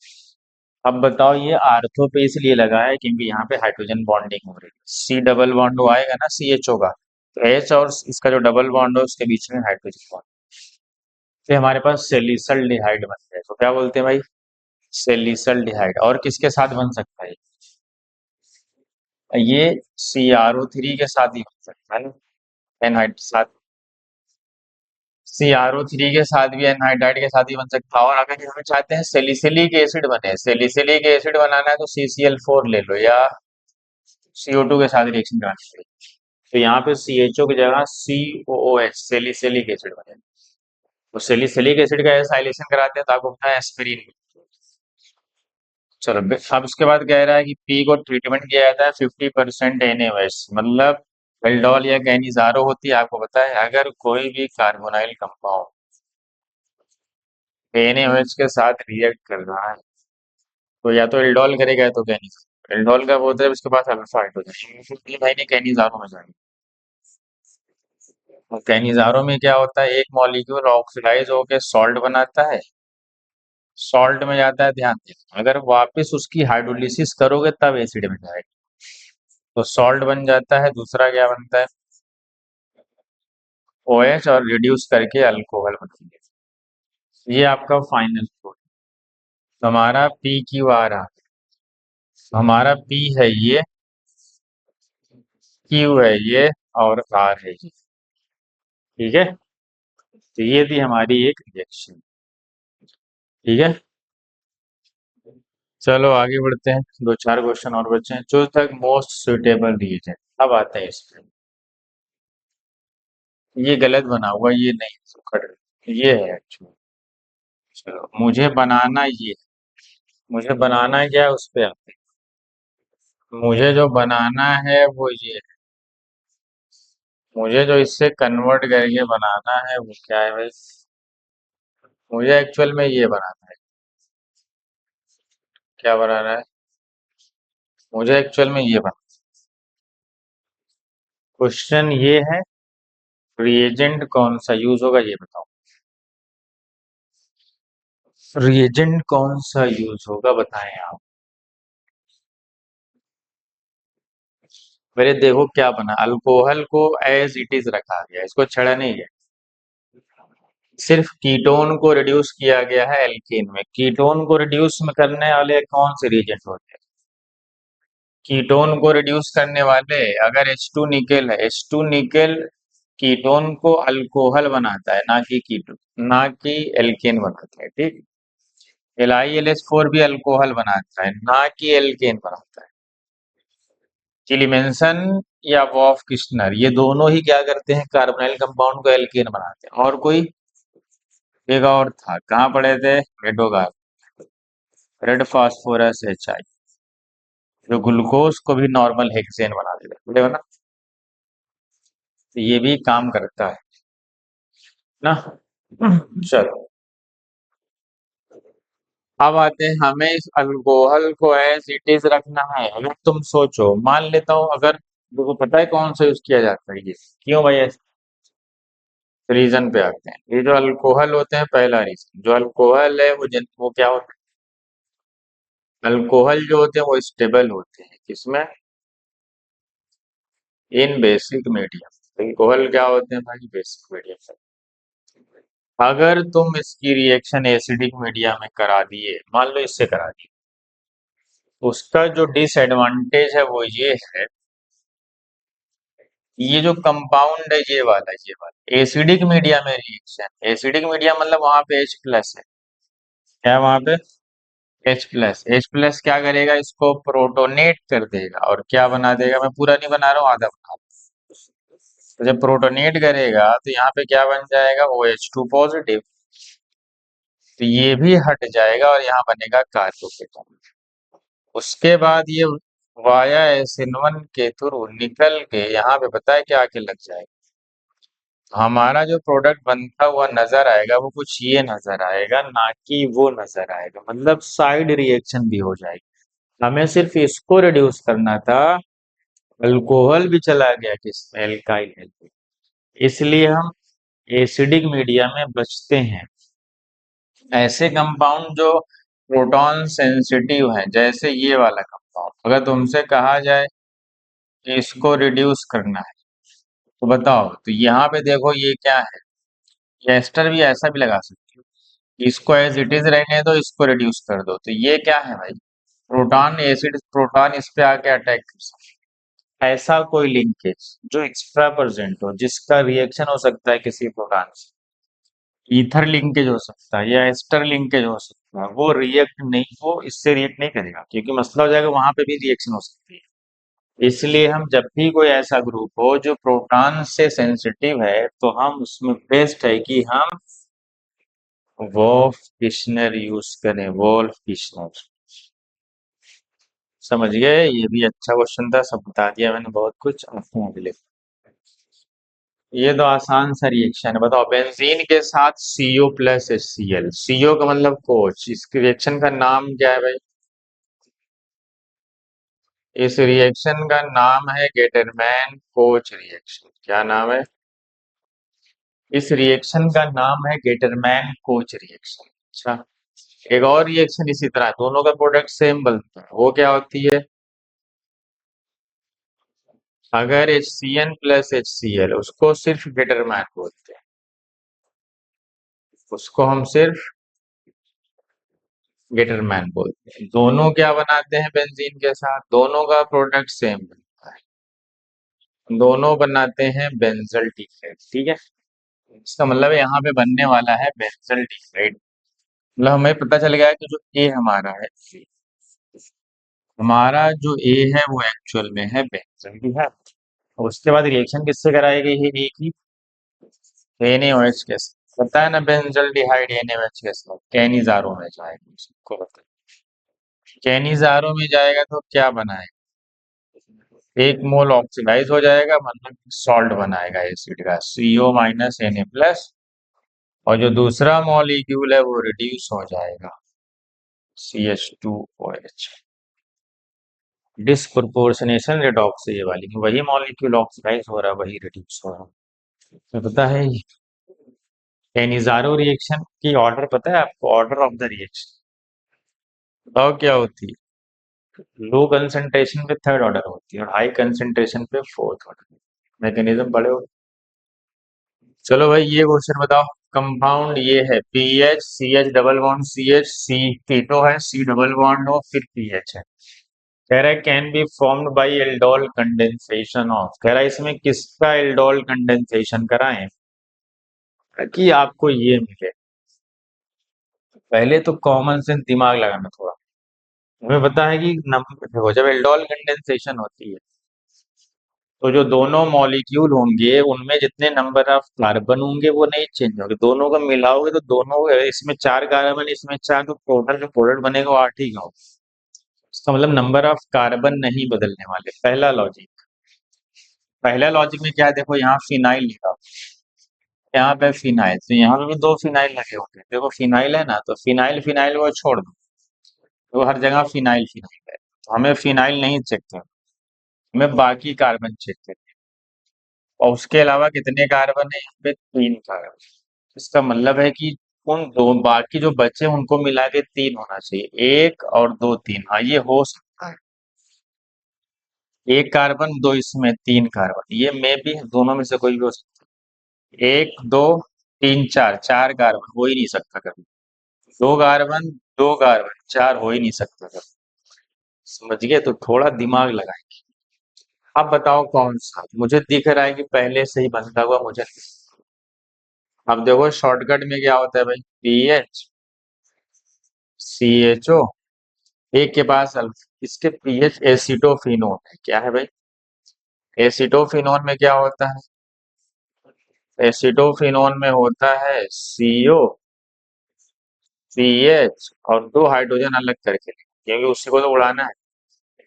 अब बताओ, ये आर्थो पे इसलिए लगा है क्योंकि यहाँ पे हाइड्रोजन बॉन्डिंग हो रही है, C डबल बॉन्ड आएगा ना CHO का, तो H और इसका जो डबल बॉन्ड है उसके बीच में हाइड्रोजन बॉन्ड, फिर हमारे पास सेलिसल डिहाइड बनता है। तो क्या बोलते हैं भाई? सेलिसल डिहाइड। और किसके साथ बन सकता है? ये CrO3 के साथ ही बन सकता है ना, एनहाइड साथ। CrO3 के साथ भी, एनहाइड्राइड के साथ ही बन सकता है। और अगर हम चाहते हैं सेलिसिलिक एसिड बने, सेलिसिलिक एसिड बनाना है तो CCl4 ले लो, या CO2 के साथ रिएक्शन करानी पड़ेगी। तो यहाँ पे CHO की जगह COOH, सेलिसिलिक एसिड बने। तो सेलिसिलिक एसिड का एसाइलेशन कराते हैं तो आपको पता है एस्पिरिन। चलो अब उसके बाद कह रहा है कि पी को ट्रीटमेंट किया जाता है 50% NaOH, मतलब एल्डोल या कैनिजारो होती है। आपको पता है अगर कोई भी कार्बोनाइल कंपाउंड NaOH के साथ रिएक्ट कर रहा है तो या तो एल्डोल करेगा या तो कैनिजारो। एल्डोल का बोलते हैं उसके पास अल्फा हाइड्रोजन, ये भाई ने कैनिजारो में जाएंगे। और कैनिजारो में क्या होता है, एक मॉलिक्यूल ऑक्सीडाइज होकर सॉल्ट बनाता है, सॉल्ट में जाता है, ध्यान देना, अगर वापस उसकी हाइड्रोलिसिस करोगे तब एसिड में जाएगा, तो सॉल्ट बन जाता है। दूसरा क्या बनता है? OH और रिड्यूस करके अल्कोहल बनेंगे। ये आपका फाइनल प्रोडक्ट। तो हमारा PQR हमारा P है ये, Q है ये, और R है ये। ठीक है, तो ये थी हमारी एक रिएक्शन। ठीक है, चलो आगे बढ़ते हैं, दो चार क्वेश्चन और बचे हैं। जो तक मोस्ट सुइटेबल रीजन, अब आते हैं इस पे। ये गलत बना हुआ, ये नहीं सुखड़, ये है एक्चुअली। चलो मुझे बनाना क्या है उस पे आते हैं। मुझे जो बनाना है वो ये है, मुझे जो इससे कन्वर्ट करके बनाना है वो क्या है भाई? मुझे एक्चुअल में ये बनाना है। क्या बनाना है? मुझे एक्चुअल में ये बनाना है। क्वेश्चन ये है, रिएजेंट कौन सा यूज होगा ये बताओ। रिएजेंट कौन सा यूज होगा बताएं आप। मेरे देखो क्या बना, अल्कोहल को एज इट इज रखा गया, इसको छड़ा नहीं गया, सिर्फ कीटोन को रिड्यूस किया गया है एल्केन में। कीटोन को रिड्यूस में करने वाले कौन से रिएजेंट होते हैं? कीटोन को रिड्यूस करने वाले, अगर H2 निकेल है, H2 निकेल कीटोन को अल्कोहल बनाता है, ना कि कीटोन, ना कि एल्केन बनाता है। ठीक, LiLH4 भी अल्कोहल बनाता है, ना कि एल्केन बनाता है। चिलीमेंसन या वॉफ किस्टनर, ये दोनों ही क्या करते हैं, कार्बोनाइल कंपाउंड को एल्केन बनाते हैं। और कोई एक और था, कहाँ पढ़े थे? रेडोगार, रेड फास्फोरस HI, जो ग्लूकोज को भी नॉर्मल हेक्सेन बना देता है ना, तो ये भी काम करता है ना। चलो अब आते हैं, हमें इस अल्कोहल को एज इट इज रखना है। अगर तुम सोचो, मान लेता हूँ, अगर तुमको पता है कौन सा यूज किया जाता है ये, क्यों भाई? रीजन पे आते हैं। ये जो अल्कोहल होते हैं, पहला रीजन, जो अल्कोहल है वो क्या होता है? अल्कोहल जो होते हैं वो स्टेबल होते हैं, किसमें? इन बेसिक मीडियम। अल्कोहल क्या होते हैं भाई? Basic medium. अगर तुम इसकी रिएक्शन एसिडिक मीडिया में करा दिए, मान लो इससे करा दिए, उसका जो डिसएडवांटेज है वो ये है, ये जो कंपाउंड है ये वाला एसिडिक मीडिया में रिएक्शन, एसिडिक मीडिया मतलब वहां पे H प्लस है, क्या है वहां पे? H प्लस क्या करेगा, इसको प्रोटोनेट कर देगा और क्या बना देगा, मैं पूरा नहीं बना रहा हूँ, आधा बना रहा हूँ। तो जब प्रोटोनेट करेगा तो यहाँ पे क्या बन जाएगा, OH2 पॉजिटिव, तो ये भी हट जाएगा और यहाँ बनेगा कार्बोकेटोन। उसके बाद ये वाया SN1 के थ्रू निकल के यहाँ पे पता है क्या आके लग जाएगा, हमारा जो प्रोडक्ट बनता हुआ नजर आएगा वो कुछ ये नजर आएगा, ना कि वो नजर आएगा, मतलब साइड रिएक्शन भी हो जाएगी। हमें सिर्फ इसको रिड्यूस करना था, अल्कोहल भी चला गया किसमें, एल्काइल एल्कोहल। इसलिए हम एसिडिक मीडिया में बचते हैं। ऐसे कंपाउंड जो प्रोटॉन सेंसिटिव है, जैसे ये वाला कंपाउंड, अगर तुमसे कहा जाए कि इसको रिड्यूस करना है तो बताओ, तो यहाँ पे देखो ये क्या है, ये एस्टर भी ऐसा भी लगा सकते हो, इसको एज इट इज रहने दो, इसको रिड्यूस कर दो, तो ये क्या है भाई, प्रोटॉन एसिड, प्रोटॉन इस पे आके अटैक कर सकता है। ऐसा कोई लिंकेज जो एक्स्ट्रा प्रेजेंट हो, जिसका रिएक्शन हो सकता है किसी प्रोटॉन से, ईथर लिंकेज हो सकता है या एस्टर लिंकेज हो सकता है, वो रिएक्ट नहीं, वो इससे रिएक्ट नहीं करेगा, क्योंकि मसला हो जाएगा वहां पे भी रिएक्शन हो सकती है। इसलिए हम जब भी कोई ऐसा ग्रुप हो जो प्रोटॉन से सेंसिटिव है, तो हम उसमें बेस्ट है कि हम वोल्फ किश्नर यूज करें, वोल्फ किश्नर। समझ गए, ये भी अच्छा क्वेश्चन था, सब बता दिया मैंने बहुत कुछ आपको आगे लिख। ये तो आसान सा रिएक्शन है, बताओ, बेंजीन के साथ CO plus H C L, CO का मतलब कोच, इस रिएक्शन का नाम क्या है भाई, इस रिएक्शन का नाम है गेटरमैन कोच रिएक्शन। क्या नाम है, इस रिएक्शन का नाम है गेटरमैन कोच रिएक्शन। अच्छा, एक और रिएक्शन इसी तरह, दोनों का प्रोडक्ट सेम बनता है, वो क्या होती है, अगर H C N plus H C L, उसको सिर्फ गेटरमैन बोलते हैं, उसको हम सिर्फ गेटरमैन बोलते हैं। दोनों क्या बनाते हैं बेंजीन के साथ, दोनों का प्रोडक्ट सेम बनता है, दोनों बनाते हैं बेंजल डिहाइड, ठीक है। इसका मतलब यहाँ पे बनने वाला है बेंजल डिहाइड, मतलब हमें पता चल गया कि जो ए हमारा है, हमारा जो ए है वो एक्चुअल में है बेंजल डिहाइड। और उसके बाद रिएक्शन किससे कराई गई है, ए की NaOH के साथ, पता है ना, बेंजल डिहाइड NaOH के साथ कैनिजारो में जाएगा, सबको पता है। कैनिजारो में जाएगा तो क्या बनाएगा, एक मोल ऑक्सीडाइज हो जाएगा, मतलब सॉल्ट बनाएगा एसिड का, CO माइनस Na प्लस, और जो दूसरा मॉलिक्यूल है वो रिड्यूस हो जाएगा, CH2OH। डिस्प्रोपोर्शनेशन रेडॉक्स ये वाली, वही मॉलिक्यूल ऑक्सीडाइज हो रहा है, वही रिड्यूस हो रहा है, तो पता है। कैनिजारो रिएक्शन की ऑर्डर पता है आपको, ऑर्डर ऑफ द रिएक्शन बताओ क्या होती है, लो कंसंट्रेशन पे थर्ड ऑर्डर होती है और हाई कंसंट्रेशन पे फोर्थ ऑर्डर। मैकेनिज्म पढ़े हो। चलो भाई ये क्वेश्चन बताओ, कंपाउंड ये है pH, CH double bond CH, सी कीटो है, C डबल बॉन्ड हो, फिर पीएच है, कह रहा है can be formed by aldol condensation of, कह रहा है इसमें किसका एल्डोल कंडेंसेशन कराएं कि आपको ये मिले। पहले तो कॉमन सेंस दिमाग लगाना थोड़ा, हमें पता है कि देखो, जब एल्डोल कंडेंसेशन होती है तो जो दोनों मॉलिक्यूल होंगे उनमें जितने नंबर ऑफ कार्बन होंगे वो नहीं चेंज होंगे, दोनों को मिलाओगे तो दोनों, इसमें 4 कार्बन, इसमें 4, तो टोटल जो प्रोडक्ट बनेगा वो 8 ही का होगा। इसका मतलब नंबर ऑफ कार्बन नहीं बदलने वाले, पहला लॉजिक। पहला लॉजिक में क्या है, देखो यहाँ फिनाइल लिखा, यहाँ पे फिनाइल, तो यहाँ पे भी 2 फिनाइल लगे होंगे, देखो फिनाइल है ना, तो फिनाइल फिनाइल को छोड़ दो, तो हर जगह फिनाइल फिनाइल है, तो हमें फिनाइल नहीं चेक करना, हमें बाकी कार्बन चेक करना, और उसके अलावा कितने कार्बन है, यहाँ पे 3 कार्बन। इसका मतलब है कि उन दो बाकी जो बचे उनको मिला के 3 होना चाहिए, 1 और 2 3, हाँ ये हो सकता है, 1 कार्बन 2 इसमें, 3 कार्बन, ये में भी दोनों में से कोई भी हो सकता है, 1 2 3 4, 4 कार्बन हो ही नहीं सकता कभी, 2 कार्बन 2 कार्बन 4 हो ही नहीं सकता कभी। समझ गए, तो थोड़ा दिमाग लगाएंगे। अब बताओ कौन सा, मुझे दिख रहा है कि पहले से ही बनता हुआ मुझे। अब देखो शॉर्टकट में क्या होता है भाई, पीएच, CHO, एक के पास इसके पीएच एसिटोफिनोन है, क्या है भाई, एसिटोफिनोन में क्या होता है, एसिटोफिनोन में होता है CO, CH, और 2 हाइड्रोजन अलग करके क्योंकि उसी को तो उड़ाना है,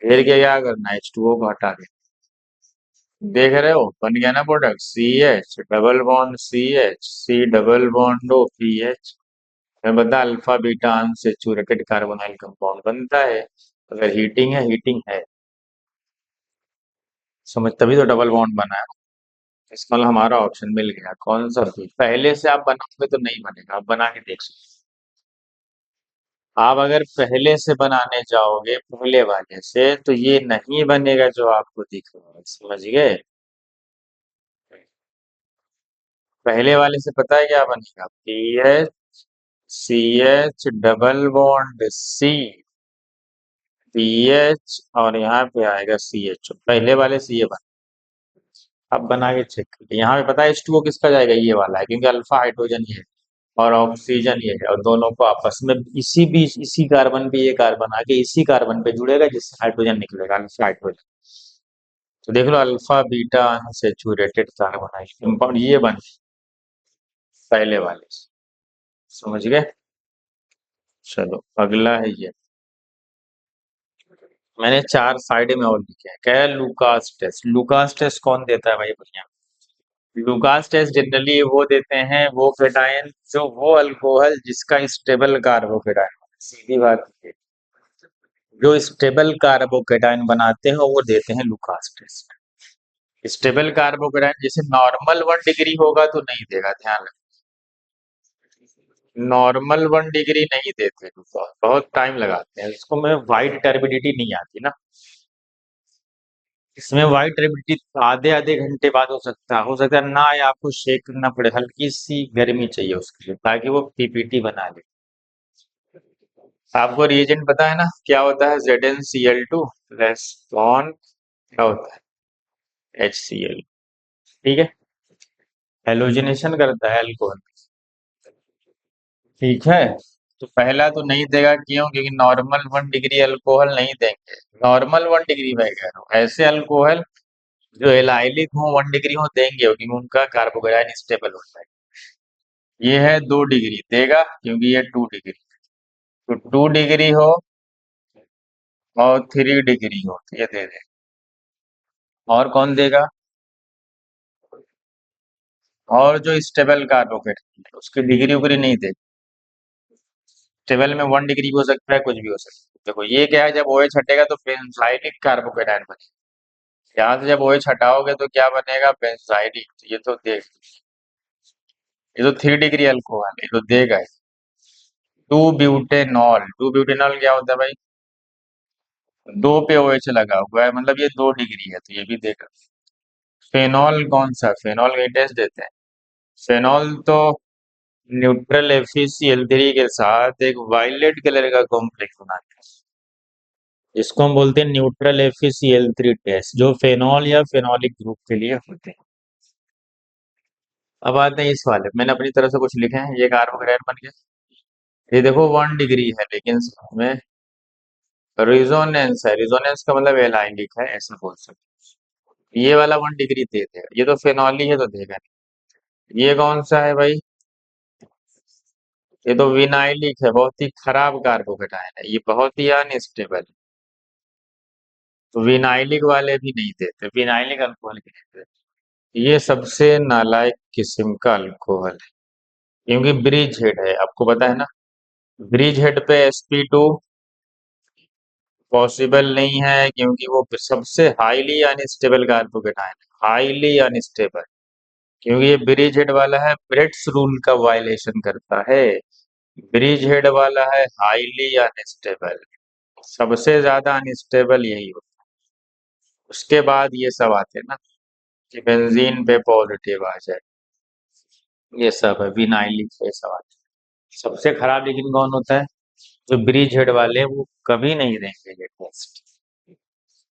घेर के क्या करना है, H2O को हटा देना। देख रहे हो बन गया ना product, C H double bond C H C double bond O P H. मैं बता alpha beta unsaturated carbonyl compound बनता है। अगर हीटिंग है, हीटिंग है, समझ, तभी तो डबल बॉन्ड बना है। इसका मतलब हमारा ऑप्शन मिल गया। कौन सा भी पहले से आप बनाओगे तो नहीं बनेगा, आप बना के देख सकते हो। आप अगर पहले से बनाने जाओगे पहले वाले से तो ये नहीं बनेगा जो आपको दिख रहा है, समझ गए। पहले वाले से पता है क्या बनेगा, P H C H double bond C P H और यहाँ पे आएगा सी एच, पहले वाले से ये बना। अब बना के चेक करिए, यहाँ पे पता है H2O किसका जाएगा, ये वाला है, क्योंकि अल्फा हाइड्रोजन ये है और ऑक्सीजन ये है, और दोनों को आपस में इसी बीच इसी कार्बन पे ये कार्बन आके इसी कार्बन पे जुड़ेगा जिससे हाइड्रोजन निकलेगा, अल्फा हाइड्रोजन। तो देख लो alpha beta unsaturated carbonyl compound ये बन पहले वाले से। समझ गए। चलो अगला है ये, मैंने चार साइड में और लिखे हैं। क्या है, लुकास टेस्ट। लुकास टेस्ट कौन देता है भाई बढ़िया। लुकास टेस्ट जनरली वो देते हैं वो केटायन, जो वो अल्कोहल जिसका स्टेबल कार्बोकेटायन, सीधी बात है, जो स्टेबल कार्बोकेटायन बनाते हैं वो देते हैं लुकास टेस्ट। स्टेबल कार्बोकेटायन जैसे नॉर्मल 1 डिग्री होगा तो नहीं देगा, ध्यान रखना। नॉर्मल 1 डिग्री नहीं देते लुकास, बहुत टाइम लगाते हैं इसको में, वाइट टर्बिडिटी नहीं आती ना। इसमें वाइट टर्बिडिटी आधे आधे घंटे बाद हो सकता है ना, या आपको शेक करना पड़े, हल्की सी गर्मी चाहिए उसके लिए ताकि वो पीपीटी बना ले। आपको रिएजेंट पता है ना क्या होता है, ZnCl2 प्लस कौन क्या होता है, HCl। ठीक है, हेलोजिनेशन करता है अल्कोहल। ठीक है, तो पहला तो नहीं देगा, क्यों, क्योंकि नॉर्मल 1 डिग्री अल्कोहल नहीं देंगे। नॉर्मल 1 डिग्री में कह रहा हूँ, ऐसे अल्कोहल जो एलाइलिक हो 1 डिग्री हो देंगे, क्योंकि उनका कार्बोकेटाइन स्टेबल होता है। ये है 2 डिग्री देगा, क्योंकि ये 2 डिग्री, तो 2 डिग्री हो और 3 डिग्री हो तो ये दे दे। और कौन देगा, और जो स्टेबल कार्बोकेटाइन उसकी डिग्री उग्री नहीं देगा। स्टेबल में 1 डिग्री भी हो सकता है, कुछ भी हो सकता है। देखो ये क्या है, जब OH हटेगा तो बेंजाइलिक कार्बोकेटाइन बनेगा। यहाँ से जब OH हटाओगे तो क्या बनेगा, बेंजाइलिक। ये तो देख, ये तो 3 डिग्री अल्कोहल, ये तो देगा। 2 ब्यूटेनॉल, 2 ब्यूटेनॉल क्या होता है भाई, दो पे OH लगा हुआ है, मतलब ये 2 डिग्री है तो ये भी देगा। फेनॉल कौन सा, फेनॉल का टेस्ट देते हैं। फेनॉल तो न्यूट्रल FeCl3 के साथ एक वायलेट कलर का कॉम्प्लेक्स बनाते हैं, इसको हम बोलते हैं न्यूट्रल FeCl3 टेस्ट, जो फेनॉल या फेनोलिक ग्रुप के लिए होते हैं। अब आते हैं इस वाले, मैंने अपनी तरफ से कुछ लिखे हैं, ये कार्बोहाइड्रेट बन गया। ये देखो 1 डिग्री है लेकिन इसमें रिजोनेंस है, रिजोनेंस का मतलब एलाइलिक है, ऐसा बोल सकते हैं। ये वाला 1 डिग्री दे देगा, ये तो फेनॉली है तो देगा नहीं। ये कौन सा है भाई, ये तो विनाइलिक है, बहुत ही खराब कार्बोकेटाइन है, ये बहुत ही अनस्टेबल है, तो विनाइलिक वाले भी नहीं देते, विनाइलिक अल्कोहल भी नहीं देते। ये सबसे नालायक किस्म का अल्कोहल है, क्योंकि ब्रिज हेड है, आपको पता है ना। ब्रिज हेड पे sp2 पॉसिबल नहीं है, क्योंकि वो सबसे हाईली अनस्टेबल कार्बोकेटाइन है, हाईली अनस्टेबल। क्योंकि ये ब्रिज हेड वाला है, ब्रेट्स रूल का वायलेशन करता है। ब्रिज हेड वाला है हाईली अनस्टेबल, सबसे ज्यादा अनस्टेबल यही होता है। उसके बाद ये सब आते हैं ना, कि बेंजीन पे पॉजिटिव आ जाए, ये सब है, विनाइलिक ये सब आते हैं। सबसे खराब लेकिन कौन होता है, जो ब्रिज हेड वाले हैं, वो कभी नहीं देंगे ये टेस्ट।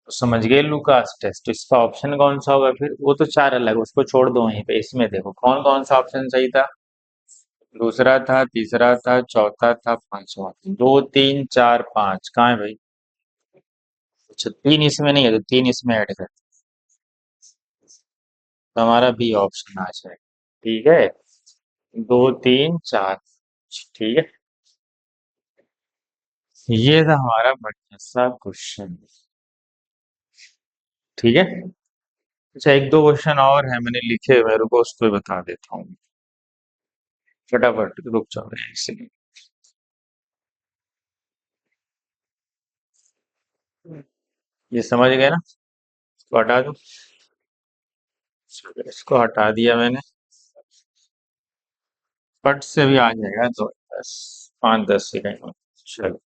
तो समझ गए लुकास टेस्ट, तो इसका ऑप्शन कौन सा होगा फिर, वो तो चार अलग, उसको छोड़ दो वहीं पे, इसमें देखो कौन कौन सा ऑप्शन सही था। दूसरा था, तीसरा था, चौथा था, पांचवा था। 2 3 4 5 कहाँ है भाई, अच्छा तीन इसमें नहीं है तो तीन इसमें ऐड कर, तो हमारा बी ऑप्शन आ जाए। ठीक है, 2 3 4, ठीक है। ये था हमारा बढ़िया सा क्वेश्चन। ठीक है। अच्छा, एक दो क्वेश्चन और है मैंने लिखे हुए, रुको उसको भी बता देता हूँ फटाफट, रुक जाओ इसलिए। ये समझ गए ना? इसको हटा दो। चलो, इसको हटा दिया मैंने। फट से भी आ जाएगा तो 5-10 सेकंड में। चलो,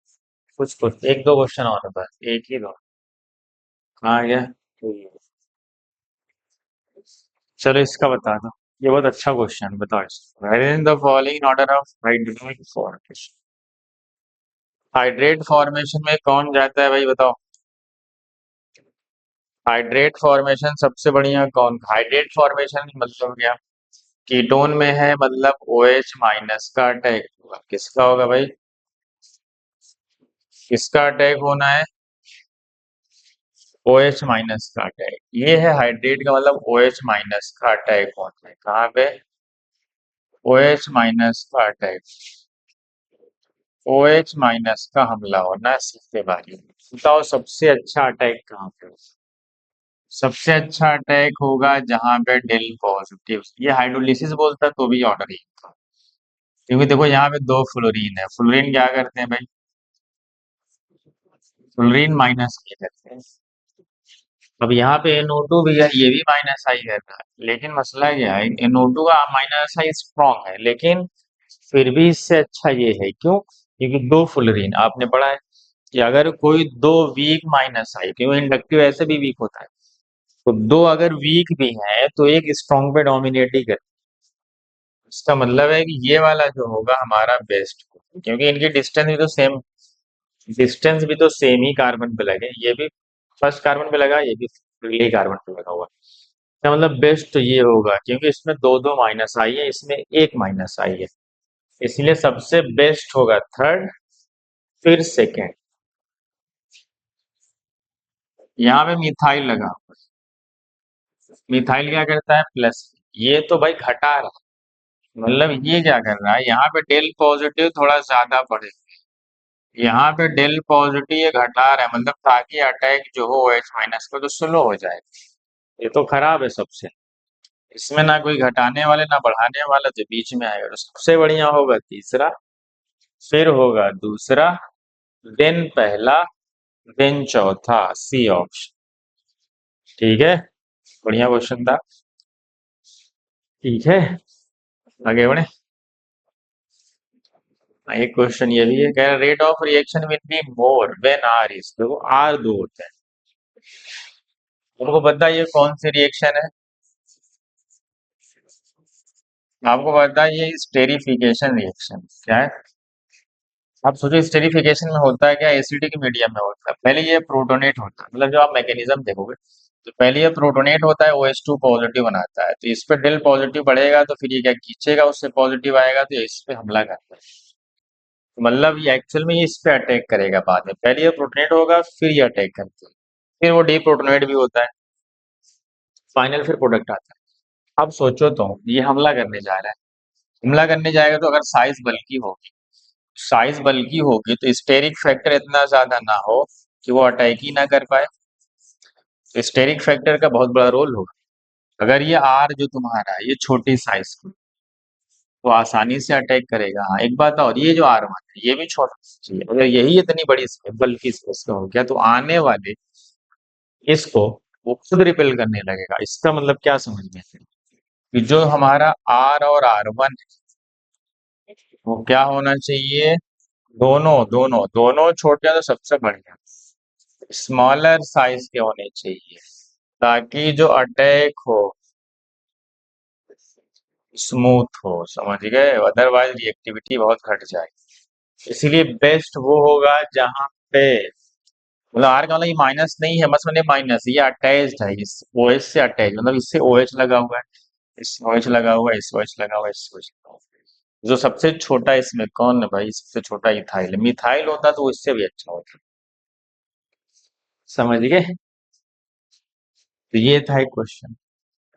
कुछ कुछ एक दो क्वेश्चन और है बस, एक ही दो। कहाँ गया? चलो इसका बता दो। ये बहुत अच्छा क्वेश्चन, बताओ इसको। In the following order of hydraulic formation. Hydrate formation में कौन जाता है भाई, बताओ। हाइड्रेट फॉर्मेशन सबसे बढ़िया कौन? हाइड्रेट फॉर्मेशन मतलब क्या? कीटोन में है मतलब OH माइनस का अटैक होगा। किसका होगा भाई? किसका अटैक होना है? OH माइनस का अटैक। ये है हाइड्रेट का मतलब OH माइनस का अटैक होना है। कहाँ पे? OH माइनस का अटैक। OH माइनस का हमला होना है सीधे बारी में। बताओ सबसे अच्छा अटैक कहाँ पे होगा? सबसे अच्छा अटैक होगा जहां पे डेल पॉजिटिव। ये हाइड्रोलिसिस बोलता तो भी ऑर्डर ही था। क्योंकि देखो यहाँ पे दो फ्लोरीन है, फ्लोरीन क्या करते हैं भाई? फ्लोरीन माइनस ये करते हैं। अब यहाँ पे NO2 भी है, ये भी माइनस आई कर रहा है, लेकिन मसला क्या है, NO2 का माइनस आई स्ट्रॉन्ग है, लेकिन फिर भी इससे अच्छा ये है। क्यों? क्योंकि दो फ्लोरीन आपने पढ़ा है कि अगर कोई दो वीक माइनस आई, क्योंकि इंडक्टिव ऐसे भी वीक होता है, तो दो अगर वीक भी है तो एक स्ट्रॉन्ग पे डोमिनेट ही करे। इसका मतलब है कि ये वाला जो होगा हमारा बेस्ट होगा, क्योंकि इनकी डिस्टेंस भी तो सेम ही कार्बन पे लगे। ये भी फर्स्ट कार्बन पे लगा, ये भी पहले कार्बन पे लगा हुआ। इसका मतलब बेस्ट तो ये होगा, क्योंकि इसमें दो दो माइनस आई है, इसमें एक माइनस आई है। इसलिए सबसे बेस्ट होगा थर्ड, फिर सेकेंड। यहाँ पे मिथाइल लगा। मिथाइल क्या करता है? प्लस। ये तो भाई घटा रहा है, मतलब ये क्या कर रहा है, यहाँ पे डेल पॉजिटिव थोड़ा ज्यादा बढ़ेगा, यहाँ पे डेल पॉजिटिव ये घटा रहा है, मतलब ताकि अटैक जो हो OH माइनस का तो स्लो हो जाए। ये तो खराब है सबसे। इसमें ना कोई घटाने वाले ना बढ़ाने वाला, जो बीच में आएगा तो सबसे बढ़िया होगा तीसरा, फिर होगा दूसरा, देन पहला, देन चौथा, सी ऑप्शन। ठीक है, बढ़िया क्वेश्चन था। ठीक है, आगे बढ़े। एक क्वेश्चन ये भी है, कह रहा rate of reaction will be more when R is, देखो आर दो होते हैं। आपको पता है ये कौन सी रिएक्शन है? आपको पता है ये स्टेरिफिकेशन रिएक्शन क्या है? आप सोचो स्टेरिफिकेशन में होता है क्या, एसिडिक मीडियम में होता है। पहले ये प्रोटोनेट होता है, मतलब जब आप मैकेनिज्म देखोगे तो पहले ये प्रोटोनेट होता है, OH2 पॉजिटिव बनाता है, तो इस पे डेल पॉजिटिव बढ़ेगा तो फिर ये क्या खींचेगा, उससे पॉजिटिव आएगा तो ये इस पे हमला करता है। तो मतलब ये एक्चुअल में ये इस पे अटैक करेगा बाद में। पहले ये प्रोटोनेट होगा, फिर ये अटैक करता है, फिर वो डीप्रोटोनेट भी होता है, फाइनल फिर प्रोडक्ट आता है। अब सोचो तो ये हमला करने जा रहा है, हमला करने जाएगा तो अगर साइज बल्कि होगी तो स्टेरिक फैक्टर इतना ज्यादा ना हो कि वो अटैक ही ना कर पाए। तो स्टेरिक फैक्टर का बहुत बड़ा रोल होगा। अगर ये आर जो तुम्हारा है ये छोटी साइज की, तो आसानी से अटैक करेगा। हाँ एक बात और, ये जो R1 है ये भी छोटा चाहिए, अगर यही इतनी बड़ी स्पेस बल्कि स्पेस का हो गया तो आने वाले इसको वो खुद रिपेल करने लगेगा। इसका मतलब क्या समझ में है कि जो हमारा R और R1 वो क्या होना चाहिए, दोनों दोनों दोनों छोटे हैं तो सबसे बढ़िया स्मॉलर साइज के होने चाहिए, ताकि जो अटैक हो स्मूथ हो, समझ गए? अदरवाइज रिएक्टिविटी बहुत घट जाएगी। इसीलिए बेस्ट वो होगा जहां पे मतलब आर का मतलब ये माइनस नहीं है, बस मैंने माइनस ये अटैच्ड है, इस OH से अटैच, मतलब इससे OH लगा हुआ है, इस OH लगा हुआ है, इस OH लगा हुआ है, इस OH लगा हुआ है। जो सबसे छोटा इसमें कौन है भाई? सबसे छोटा इथाइल है। मिथाइल होता तो इससे भी अच्छा होता। समझ गए? तो ये था एक क्वेश्चन।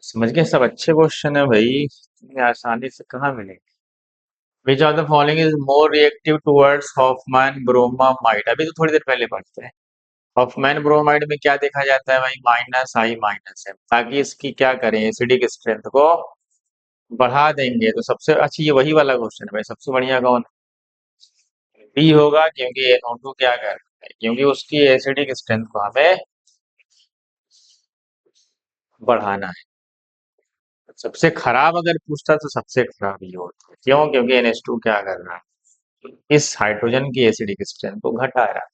समझ गए? सब अच्छे क्वेश्चन है भाई, इतनी आसानी से कहाँ मिलेंगे। विच of the following is more reactive towards Hofmann bromamide, अभी तो थोड़ी देर पहले पढ़ते हैं। ऑफमैन ब्रोमाइड में क्या देखा जाता है भाई, माइनस आई माइनस है, ताकि इसकी क्या करें, एसिडिक स्ट्रेंथ को बढ़ा देंगे। तो सबसे अच्छी ये वही वाला क्वेश्चन है भाई, सबसे बढ़िया कौन बी होगा, क्योंकि NO2 क्या कर रहा है, क्योंकि उसकी एसिडिक स्ट्रेंथ को हमें बढ़ाना है। सबसे खराब अगर पूछता तो सबसे खराब ये होता है, क्यों, क्योंकि NH2 क्या कर रहा है, इस हाइड्रोजन की एसिडिक स्ट्रेंथ को घटा रहा है।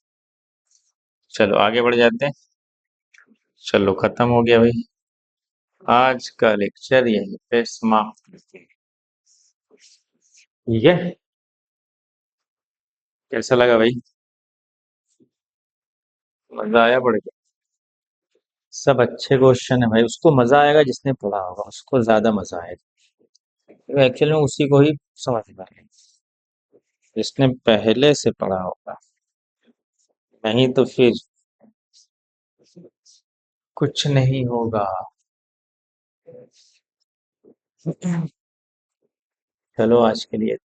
चलो आगे बढ़ जाते हैं। चलो खत्म हो गया भाई, आज का लेक्चर यहीं पे समाप्त करते हैं। ठीक है, कैसा लगा भाई, मजा आया पढ़ के? सब अच्छे क्वेश्चन है भाई, उसको मजा आएगा जिसने पढ़ा होगा, उसको ज्यादा मजा आएगा। एक्चुअली में उसी को ही समझ में आएगा जिसने पहले से पढ़ा होगा, नहीं तो फिर कुछ नहीं होगा। चलो आज के लिए